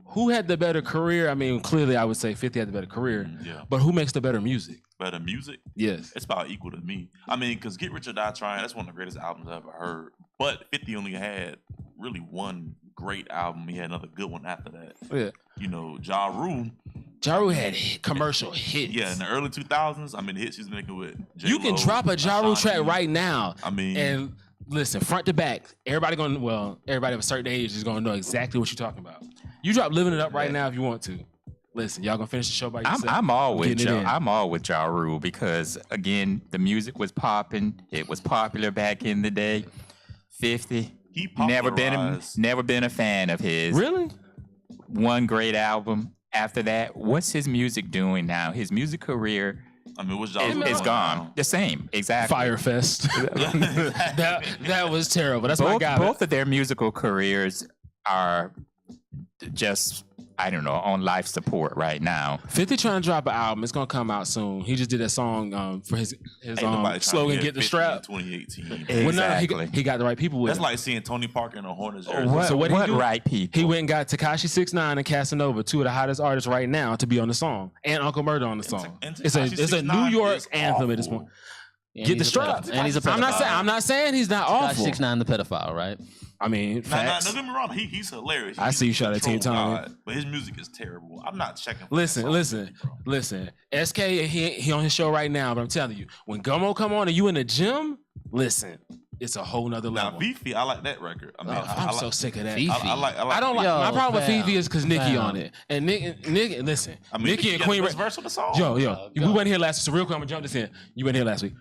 Who had the better career? I mean, clearly I would say 50 had the better career. Yeah. But who makes the better music? Better music? Yes. It's about equal to me. I mean, because Get Rich or Die Trying, that's one of the greatest albums I've ever heard. But 50 only had really one great album. He had another good one after that. Yeah. You know, Ja Rule. Ja Rule had commercial hits. Yeah, in the early 2000s, I mean, the hits he was making with J-Lo, You can drop a Ja Rule track Ashanti. right now. I mean, And listen, front to back, everybody of a certain age is gonna know exactly what you're talking about. You drop Living It Up right now if you want to. Listen, y'all gonna finish the show by yourself. I'm all with Getting it in. I'm all with Ja Rule because again, the music was popping. It was popular back in the day. 50. he Never popularized. been a fan of his. Really? One great album. After that, what's his music doing now? His music career I mean, what's Ja Rule is doing gone. now? The same, exactly. Firefest. that was terrible. That's my Both, guy. both of their musical careers are just, I don't know, on life support right now. 50 trying to drop an album. It's gonna come out soon. He just did that song for his Ain't nobody trying to slogan, "Get the 50 strap." in 2018. Well, no, Exactly. he got the right people with That's him. like seeing Tony Parker in a Hornets jersey. What, So what did he do? right people? He went and got Tekashi 6ix9ine and Casanova, two of the hottest artists right now, to be on the song, and Uncle Murder on the song. and It's a Tekashi New 6ix9ine York is anthem at this awful. point. And Get the he's a strap. pedophile. And he's a pedophile. I'm not saying he's not awful. 6ix9ine the pedophile, right? I mean, Nah, facts. don't get me wrong. He's hilarious. I see you shot at Teen Control Tony. God, but his music is terrible. I'm not checking. For Listen, that song, bro. listen. SK, he on his show right now, but I'm telling you, when Gummo come on and you in the gym, listen, it's a whole nother Now, level. Fifi, I like that record. I mean, I'm I so like, sick of that. Fifi. I like. I don't like. Yo, My problem with fam, Fifi is because Nicki fam. on it, and Nick, listen, I mean, Nicki and Queen. Best verse of the song. Yo, go. we went here last week. So real quick, I'm gonna jump this in. You went here last week.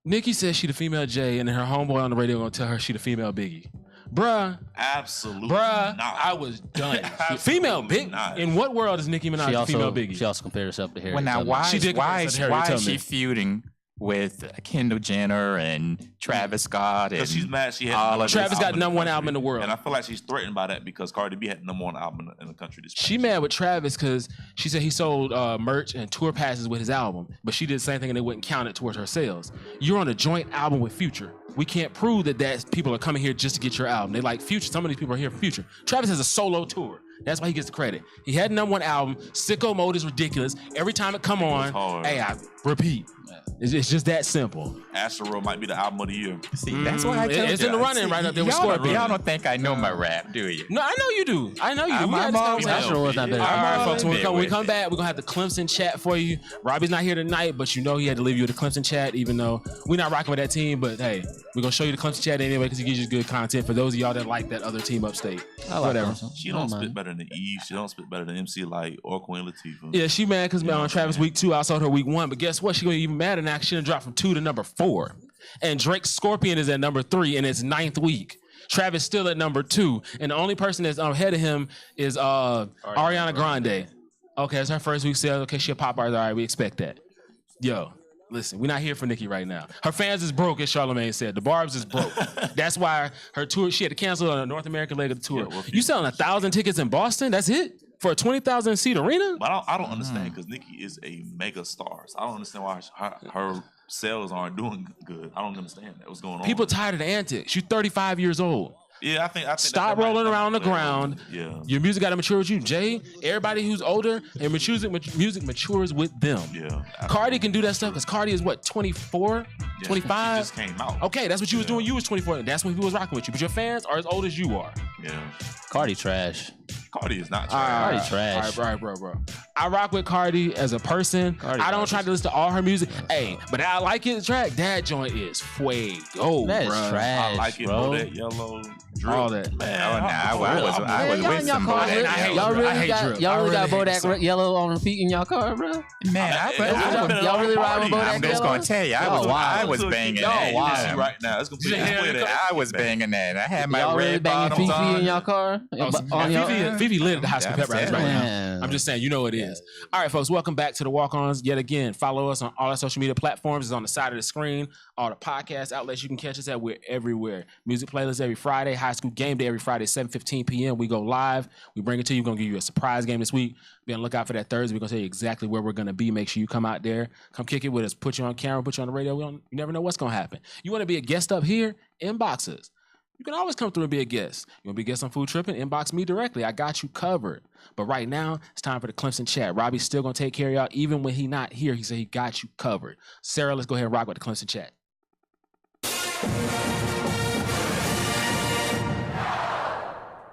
Nicki said she the female J, and then her homeboy on the radio gonna tell her she the female Biggie. Bruh, Absolutely not. not. I was done. Absolutely female Big. not. In what world is Nicki Minaj She the female also, Biggie? she also compared herself to Harry. Well, now Tubman. why She did why compare is, to Harry why is Tubman. she feuding with Kendall Jenner and Travis Scott? And Because she's mad she had all number of Travis one got album number one country. album in the world. and I feel like she's threatened by that because Cardi B had number one album in the country. This She past mad with Travis because she said he sold merch and tour passes with his album, but she did the same thing and it wouldn't count it towards her sales. You're on a joint album with Future. We can't prove that people are coming here just to get your album. They like Future. Some of these people are here for Future. Travis has a solo tour. That's why he gets the credit. He had number one album. Sicko Mode is ridiculous. Every time it come on, hard. hey, I repeat. It's just that simple. Astro by might be the album of the year. See, that's why I tell It's you. in the running right up there with y'all don't- Scorpion. Y'all don't think I know my rap, do you? No, I know you do. I know you do. I'm We had this all- conversation. Astro was not better. All right, Oh, folks. When bear we with come me. back, we're gonna have the Clemson chat for you. Robbie's not here tonight, but you know he had to leave you with the Clemson chat, even though we're not rocking with that team. But hey, we're gonna show you the Clemson chat anyway because he gives you good content for those of y'all that like that other team upstate. I like Whatever. Clemson. She I don't mind. spit better than Eve. She don't spit better than MC Light or Queen Latifah. Yeah, she mad because know on what Travis I'm saying? week 2, I saw her week 1. But guess what? She gonna even madder now. She done dropped from 2 to number 4, and Drake's Scorpion is at number 3 in its 9th week. Travis still at number 2, and the only person that's ahead of him is Ariana Grande. Okay, it's her first week sales. Okay, she a pop artist. All right, we expect that. Yo, listen, we're not here for Nicki right now. Her fans is broke, as Charlamagne said. The Barbs is broke. That's why her tour, she had to cancel on a North American leg of the tour. Yeah, well, You selling 1,000 tickets in Boston? That's it? For a 20,000 seat arena? But I don't understand because Nicki is a mega star. So I don't understand why her sales aren't doing good. I don't understand that. What's going on? People tired of the antics. You're 35 years old. Yeah, I think Stop that might- rolling that around might the play a role. ground. Yeah. Your music got to mature with you. Jay, everybody who's older and music matures with them. Yeah. Cardi can do that stuff because Cardi is what, 24, Yeah, 25? She just came out. Okay, that's what you was Yeah. doing. You was 24. And that's when people was rocking with you. But your fans are as old as you are. Yeah. Cardi trash. Cardi is not All trash. right, Cardi trash. All right, bro. I rock with Cardi as a person. I don't try to listen to all her music. Hey, but I like his track. That joint is fuego, That is bro. trash, I like it, bro. That yellow drip. All that. Man, I was with some I hate Y'all drip. I really hate got drip. y'all I really got really hate the Bodak song. Yellow on repeat in y'all car, bro. Man, Y'all really ride with Bodak I'm just Yellow? gonna tell you, I was banging that. Wow. Right now, it's gonna be I was banging that. I had my Y'all really red banging bottoms Fifi on. in y'all car? On your Fifi lit at the high school pep rallies right now. Man. I'm just saying, you know it is. All right, folks, welcome back to the Walk-Ons. Yet again, follow us on all our social media platforms. It's on the side of the screen. All the podcast outlets you can catch us at. We're everywhere. Music playlists every Friday. High school game day every Friday, 7:15 p.m. We go live. We bring it to you. We're going to give you a surprise game this week. Be on the lookout for that Thursday. We're going to tell you exactly where we're going to be. Make sure you come out there. Come kick it with us. Put you on camera. Put you on the radio. You never know what's going to happen. You want to be a guest up here? Inbox us. You can always come through and be a guest. You want to be a guest on Food Tripping? Inbox me directly. I got you covered. But right now, it's time for the Clemson chat. Robbie's still going to take care of y'all. Even when he not here, he said he got you covered. Sarah, let's go ahead and rock with the Clemson chat.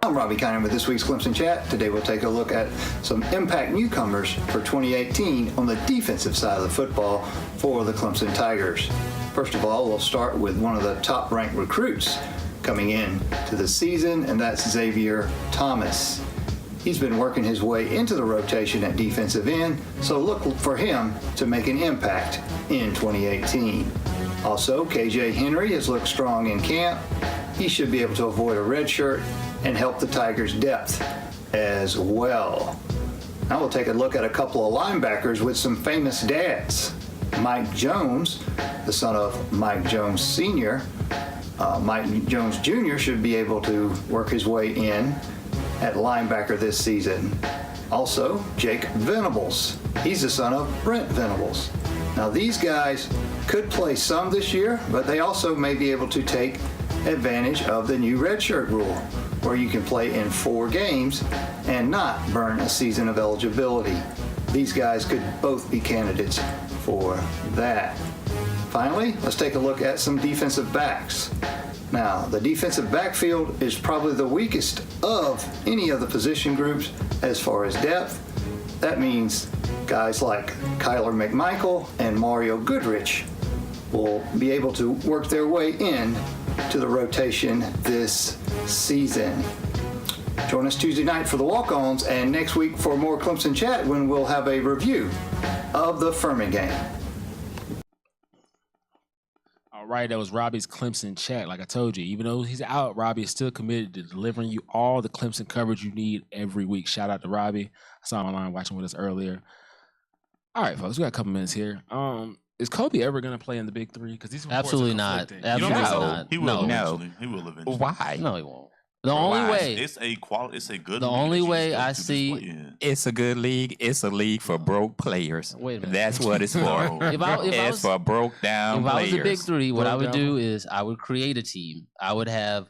I'm Robbie Kiner with this week's Clemson Chat. Today we'll take a look at some impact newcomers for 2018 on the defensive side of the football for the Clemson Tigers. First of all, we'll start with one of the top-ranked recruits coming in to the season, and that's Xavier Thomas. He's been working his way into the rotation at defensive end, so look for him to make an impact in 2018. Also, KJ Henry has looked strong in camp. He should be able to avoid a red shirt and help the Tigers' depth as well. Now we'll take a look at a couple of linebackers with some famous dads. Mike Jones, the son of Mike Jones Sr., Mike Jones Jr. should be able to work his way in at linebacker this season. Also, Jake Venables. He's the son of Brent Venables. Now these guys could play some this year, but they also may be able to take advantage of the new redshirt rule, where you can play in 4 games and not burn a season of eligibility. These guys could both be candidates for that. Finally, let's take a look at some defensive backs. Now, the defensive backfield is probably the weakest of any of the position groups as far as depth. That means guys like Kyler McMichael and Mario Goodrich will be able to work their way in to the rotation this season. Join us Tuesday night for the Walk-Ons and next week for more Clemson Chat when we'll have a review of the Furman game. All right, that was Robbie's Clemson chat. Like I told you, even though he's out, Robbie is still committed to delivering you all the Clemson coverage you need every week. Shout out to Robbie. I saw him online watching with us earlier. All right, folks, we got a couple minutes here. Is Kobe ever going to play in the Big Three? Because these reports Absolutely are not. conflicting. Absolutely You don't think so? not. He will No. eventually. He will eventually. Why? No, he won't. The only way. It's a quality. It's a good. The league only that you way just I go to see- display in. It's a good league. It's a league for broke players. Wait a minute. That's what it's for. If I It's was- for broke down If I was players. the Big Three, what Broke I would down. do is I would create a team. I would have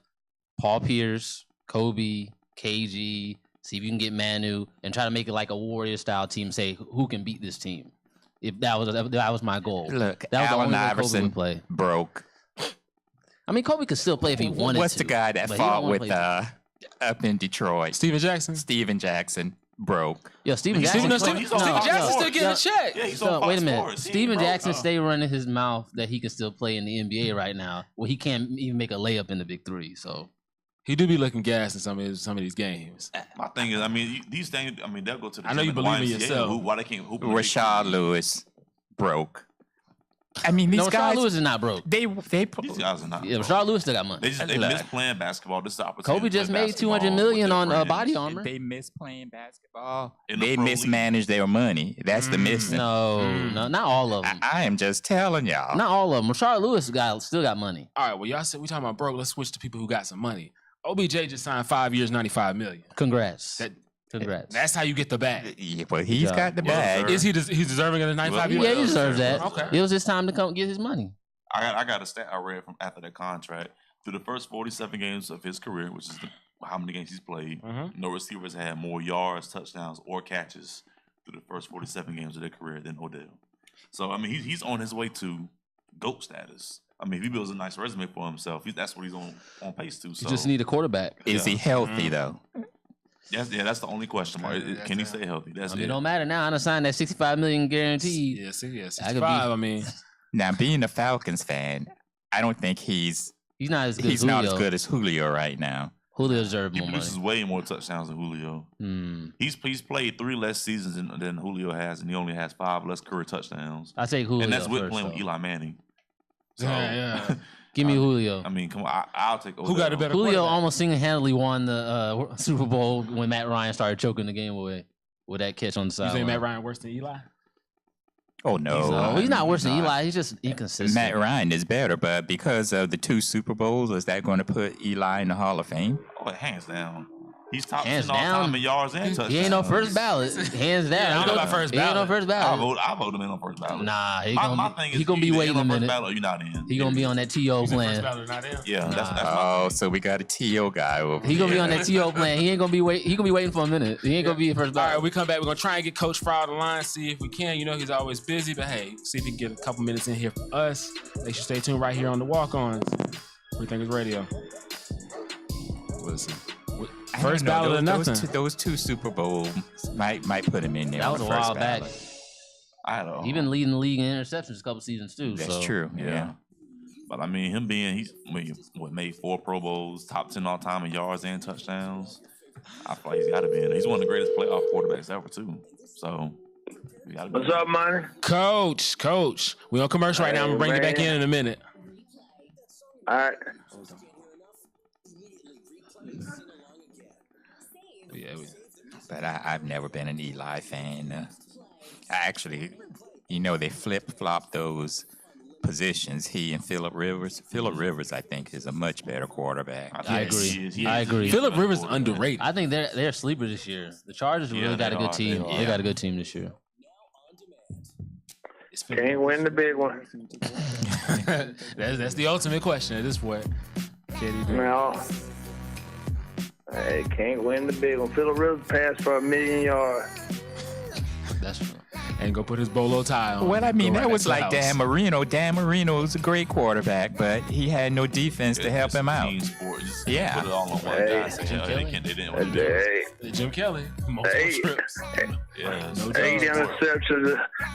Paul Pierce, Kobe, KG, see if you can get Manu, and try to make it like a Warrior style team. Say who can beat this team. If that was my goal. Look, That was the Allen only way Kobe Iverson would play. broke. I mean, Kobe could still play if he wanted What's to. the guy that but he don't fought wanna with play- up in Detroit? Steven Jackson? Steven Jackson broke. Yo, Steven He's Jackson. on- Steven he's on Steven Fox Jackson Sports. still getting a check. Yeah, he's So, on Fox wait a minute. Sports. He Steven broke Jackson out. stay running his mouth that he can still play in the NBA right now. Well, he can't even make a layup in the Big Three. So He do be looking gas in some of these games. My thing is, I mean, these things. I mean, they'll go to the. I know gym you and believe in YMCA. yourself. Why they can't hoop? in the Big Rashad Three? Lewis broke. I mean, these no, Rashard guys. Lewis is not broke. They These guys are not. Yeah, bro. Rashard Lewis still got money. They Look. miss playing basketball. This is the opportunity. Kobe to play just made basketball $200 million with on their body friends. armor. They miss playing basketball. In the They pro league. mismanage their money. That's the missing. No, not all of them. I am just telling y'all. Not all of them. Rashard Lewis still got money. All right, well, y'all said we talking about broke. Let's switch to people who got some money. OBJ just signed 5 years, $95 million. Congrats. That- Congrats. That's how you get the bag. Yeah, but he's job. got the Well bag. deserved. Is he's deserving of the 95 Well, years? Yeah, he deserves that. Okay. It was his time to come get his money. I got a stat I read from after that contract. Through the first 47 games of his career, which is how many games he's played, no receivers had more yards, touchdowns, or catches through the first 47 games of their career than Odell. So, I mean, he's on his way to GOAT status. I mean, if he builds a nice resume for himself, that's what he's on pace to. So You just need a quarterback. Is he healthy though? That's the only question mark. Can he stay healthy? That's it. It don't matter now. I done signed that $65 million guaranteed. Yeah, 65. I mean, now being a Falcons fan, I don't think he's not as good. He's not as good as Julio right now. Julio deserves He more money. produces way more touchdowns than Julio. He's played 3 less seasons than Julio has, and he only has 5 less career touchdowns. I take Julio, and that's with first, playing though. with Eli Manning. So, yeah. Give me Julio. I mean, come on, I'll take Odell. Who got a better Julio quarterback? almost single-handedly won the Super Bowl when Matt Ryan started choking the game away with that catch on the You sideline. think Matt Ryan worse than Eli? Oh no, He's not worse than Eli. He's just inconsistent. Matt Ryan is better, but because of the 2 Super Bowls, is that going to put Eli in the Hall of Fame? Oh, hands down. He's top Hands 10 all down. time in yards and touchdowns. He ain't no first ballot. Hands down. I don't know about first He ain't no ballot. first ballot. I vote him in on first ballot. Nah, my thing is he gonna be you either waiting in a on first minute. ballot or you're not in. He gonna be on that TO plan. First ballot not in. Yeah, that's my Oh, so we got a TO guy over He gonna be here. on that TO plan. He gonna be waiting for a minute. He ain't gonna be in first All right, ballot. we come back. We're going to try and get Coach Fry on the line, see if we can. You know he's always busy, but hey, see if he can get a couple minutes in here for us. They should stay tuned right here on the Walk-Ons. Free Thinkers Radio. Listen. I First don't know, ballot or nothing. Those two Super Bowls might put him in there. That on was a the first while back. ballot. I don't know. He been leading the league in interceptions a couple seasons too. That's so. true. Yeah. Yeah. But I mean, him being, made 4 Pro Bowls, top 10 all time in yards and touchdowns. I feel like he's got to be in. He's one of the greatest playoff quarterbacks ever, too. So, he got to be. What's up, man? Coach. We on commercial right now. I'm going to bring you back in a minute. All right. Yeah, But I've never been an Eli fan. I actually, they flip-flop those positions. He and Phillip Rivers. Phillip Rivers, I think, is a much better quarterback. I agree. Phillip Rivers underrated. I think they're sleepers this year. The Chargers really got a good team. They got a good team this year. Can't win the big one. that's the ultimate question at this point. Can he do it? No. Hey, can't win the big one. Phillip Rivers passed for 1 million yards. That's true. And go put his bolo tie on. Well, I mean, Go that right was back like to the house. Dan Marino. Dan Marino was a great quarterback, but he had no defense to help him out. Team sport. Just Yeah. Put it all on one Hey. guy. Say, they didn't want to do it. Hey, Jim Kelly. Multiple Hey. trips. Yeah. No eight joke.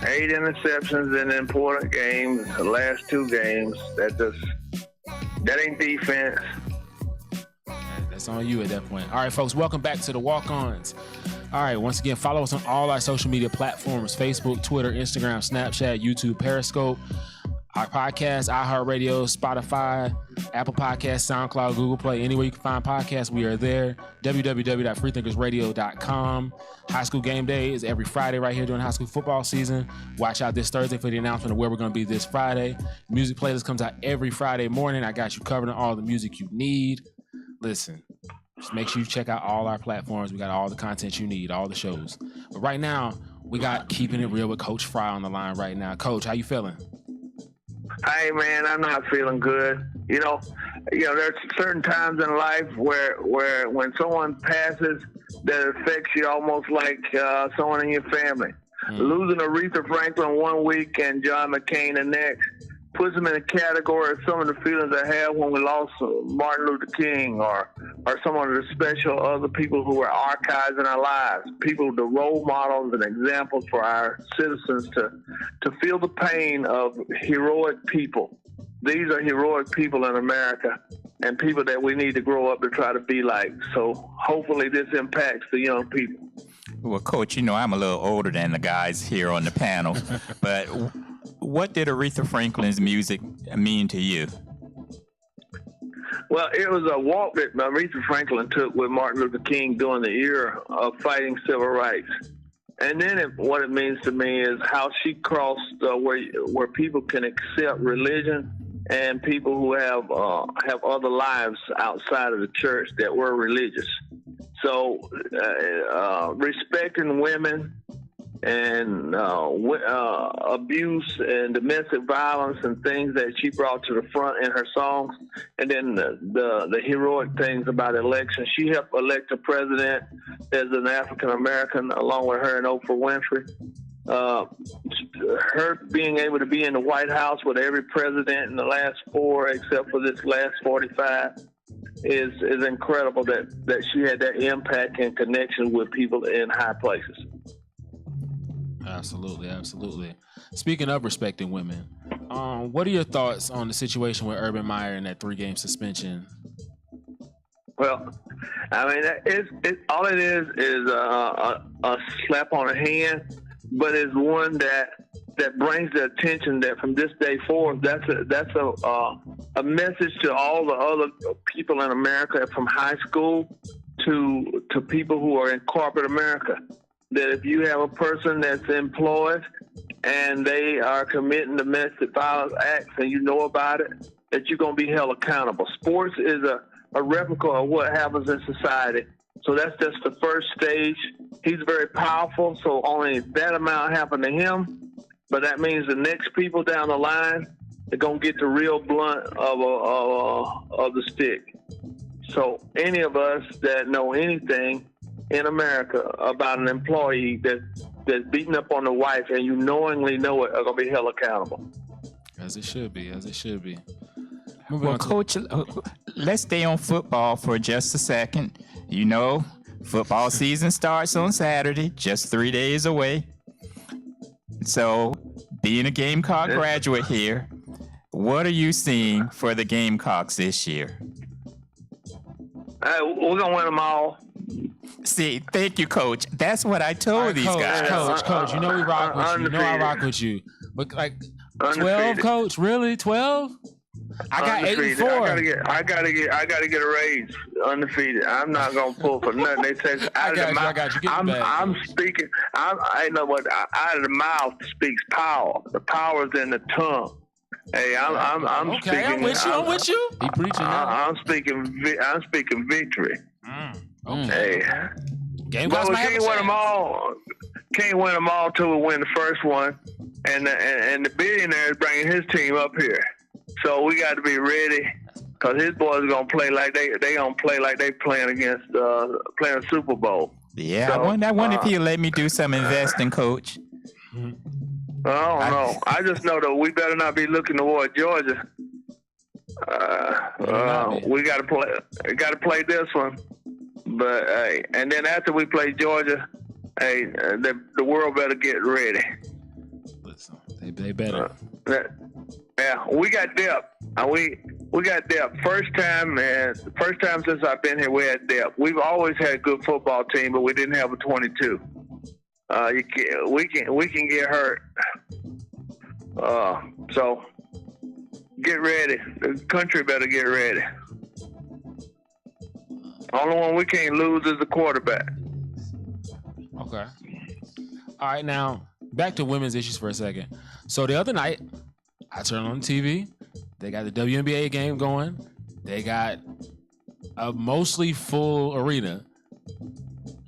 interceptions in important games. The last 2 games. That ain't defense. That's on you at that point. All right, folks, welcome back to the Walk-Ons. All right, once again, follow us on all our social media platforms: Facebook, Twitter, Instagram, Snapchat, YouTube, Periscope. Our podcast, iHeartRadio, Spotify, Apple Podcasts, SoundCloud, Google Play, anywhere you can find podcasts, we are there. www.freethinkersradio.com. High School Game Day is every Friday right here during high school football season. Watch out this Thursday for the announcement of where we're going to be this Friday. Music playlist comes out every Friday morning. I got you covered on all the music you need. Listen, just make sure you check out all our platforms. We got all the content you need, all the shows. But right now, we got Keeping It Real with Coach Fry on the line right now. Coach, how you feeling? Hey, man, I'm not feeling good. There's certain times in life where when someone passes, that affects you almost like someone in your family. Losing Aretha Franklin one week and John McCain the next puts them in a category of some of the feelings I had when we lost Martin Luther King or some of the special other people who were archived in our lives, people, the role models and examples for our citizens to feel the pain of heroic people. These are heroic people in America and people that we need to grow up to try to be like. So hopefully this impacts the young people. Well, Coach, I'm a little older than the guys here on the panel, but what did Aretha Franklin's music mean to you? Well, it was a walk that Aretha Franklin took with Martin Luther King during the era of fighting civil rights. And then what it means to me is how she crossed where people can accept religion and people who have other lives outside of the church that were religious. So respecting women and abuse and domestic violence and things that she brought to the front in her songs, and then the heroic things about election. She helped elect a president as an African American, along with her and Oprah Winfrey. Her being able to be in the White House with every president in the last 4, except for this last 45. is incredible that she had that impact and connection with people in high places. Absolutely, absolutely. Speaking of respecting women, what are your thoughts on the situation with Urban Meyer and that 3-game suspension? Well, I mean, all it is a slap on the hand, but it's one that brings the attention that from this day forward, that's a message to all the other people in America, from high school to people who are in corporate America, that if you have a person that's employed and they are committing domestic violence acts and you know about it, that you're going to be held accountable. Sports is a replica of what happens in society. So that's just the first stage. He's very powerful, so only that amount happened to him. But that means the next people down the line are going to get the real blunt of the stick. So any of us that know anything in America about an employee that's beating up on the wife and you knowingly know it are going to be held accountable. As it should be, as it should be. Well, Coach, let's stay on football for just a second. You know, football season starts on Saturday, just 3 days away. So, being a Gamecock graduate here, what are you seeing for the Gamecocks this year? We're going to win them all. See, thank you, Coach. That's what I told these guys. Coach, you know we rock with you. You know I rock with you. But like 12, Coach? Really? 12? I got 8 and 4. I gotta get a raise. Undefeated. I'm not gonna pull for nothing. They say out of the mouth. I'm speaking. I know what out of the mouth speaks power. The power is in the tongue. Hey, I'm okay, speaking. I'm with you. I'm with you. He preaching now. I'm speaking victory. Okay. Hey. Gamecocks we can't win them all. Can't win them all till we win the first one, and the billionaire is bringing his team up here. So we got to be ready, because his boys are gonna play like they gonna play like they playing against playing a Super Bowl. Yeah, so, I wonder if he'll let me do some investing, Coach. I don't know. I just know that we better not be looking toward Georgia. We got to play this one. But hey, and then after we play Georgia, hey, the world better get ready. Listen, they better. Yeah, we got depth. We got depth. First time since I've been here, we had depth. We've always had a good football team, but we didn't have a 22. We can get hurt. So get ready. The country better get ready. Only one we can't lose is the quarterback. Okay. All right, now back to women's issues for a second. So the other night, I turned on the TV. They got the WNBA game going. They got a mostly full arena.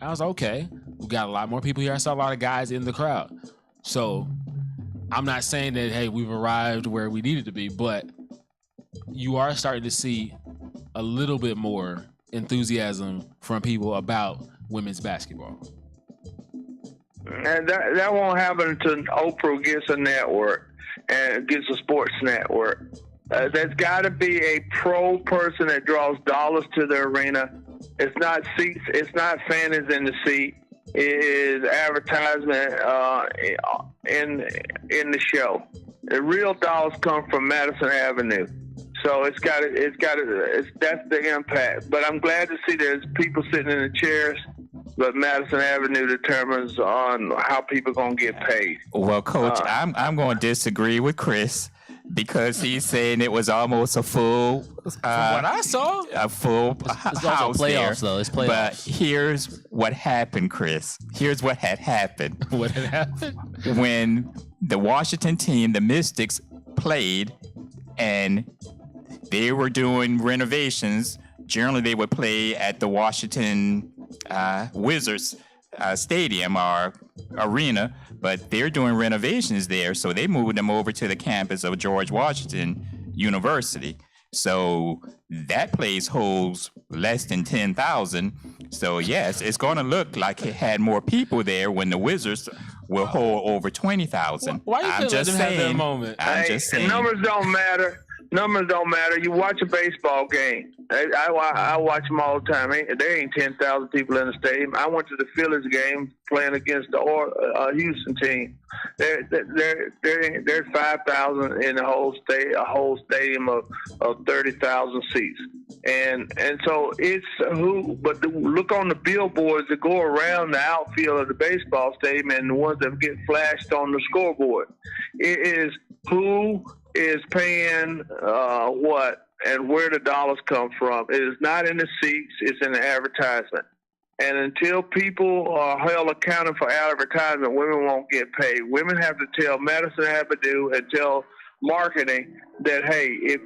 I was like, okay, we got a lot more people here. I saw a lot of guys in the crowd. So I'm not saying that, hey, we've arrived where we needed to be, but you are starting to see a little bit more enthusiasm from people about women's basketball. And that won't happen until Oprah gets a network and gets a sports network. There's got to be a pro person that draws dollars to the arena. It's not seats. It's not fannies in the seat. It is advertisement in the show. The real dollars come from Madison Avenue. So that's the impact. But I'm glad to see there's people sitting in the chairs. But Madison Avenue determines on how people are going to get paid. Well, Coach, I'm going to disagree with Chris, because he's saying it was almost a full. From what I saw, a full house playoffs, there. Though it's playoffs. But here's what happened, Chris. Here's what had happened. What had happened? When the Washington team, the Mystics, played, and they were doing renovations. Generally, they would play at the Washington Wizards stadium or arena, but they're doing renovations there, so they moved them over to the campus of George Washington University. So that place holds less than 10,000. So yes, it's going to look like it had more people there when the Wizards will hold over 20,000. Why you I'm just let them saying. have that moment? I'm just saying. Numbers don't matter. Numbers don't matter. You watch a baseball game. I watch them all the time. There ain't 10,000 people in the stadium. I went to the Phillies game playing against the Houston team. There's 5,000 in the whole state, a whole stadium of 30,000 seats. And so it's who. But look on the billboards that go around the outfield of the baseball stadium and the ones that get flashed on the scoreboard. It is who is paying what and where the dollars come from. It is not in the seats, it's in the advertisement. And until people are held accountable for advertisement, women won't get paid. Women have to tell Madison Avenue and tell marketing that, hey, if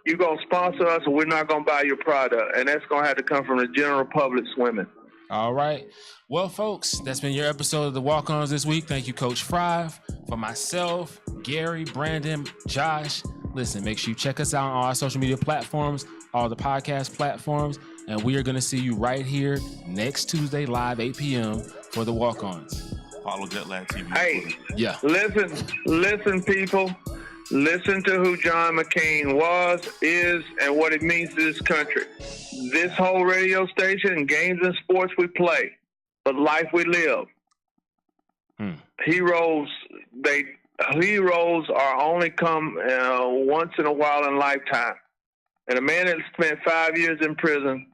you're going to sponsor us, we're not going to buy your product. And that's going to have to come from the general public's women. All right. Well, folks, that's been your episode of the Walk-Ons this week. Thank you, Coach Fry. For myself, Gary, Brandon, Josh, listen, make sure you check us out on all our social media platforms, all the podcast platforms, and we are going to see you right here next Tuesday, live 8 p.m. for the Walk-Ons. Follow Jetlag TV. Hey, yeah. Listen, people. Listen to who John McCain was, is, and what it means to this country. This whole radio station, games and sports we play, but life we live. Heroes are only come once in a while in a lifetime. And a man that spent 5 years in prison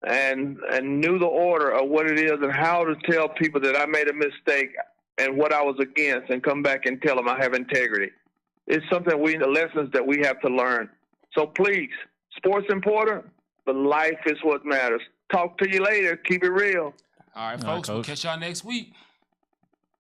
and knew the order of what it is and how to tell people that I made a mistake and what I was against and come back and tell them I have integrity. It's something lessons that we have to learn. So please, sports important, but life is what matters. Talk to you later. Keep it real. All right, folks. We'll catch y'all next week.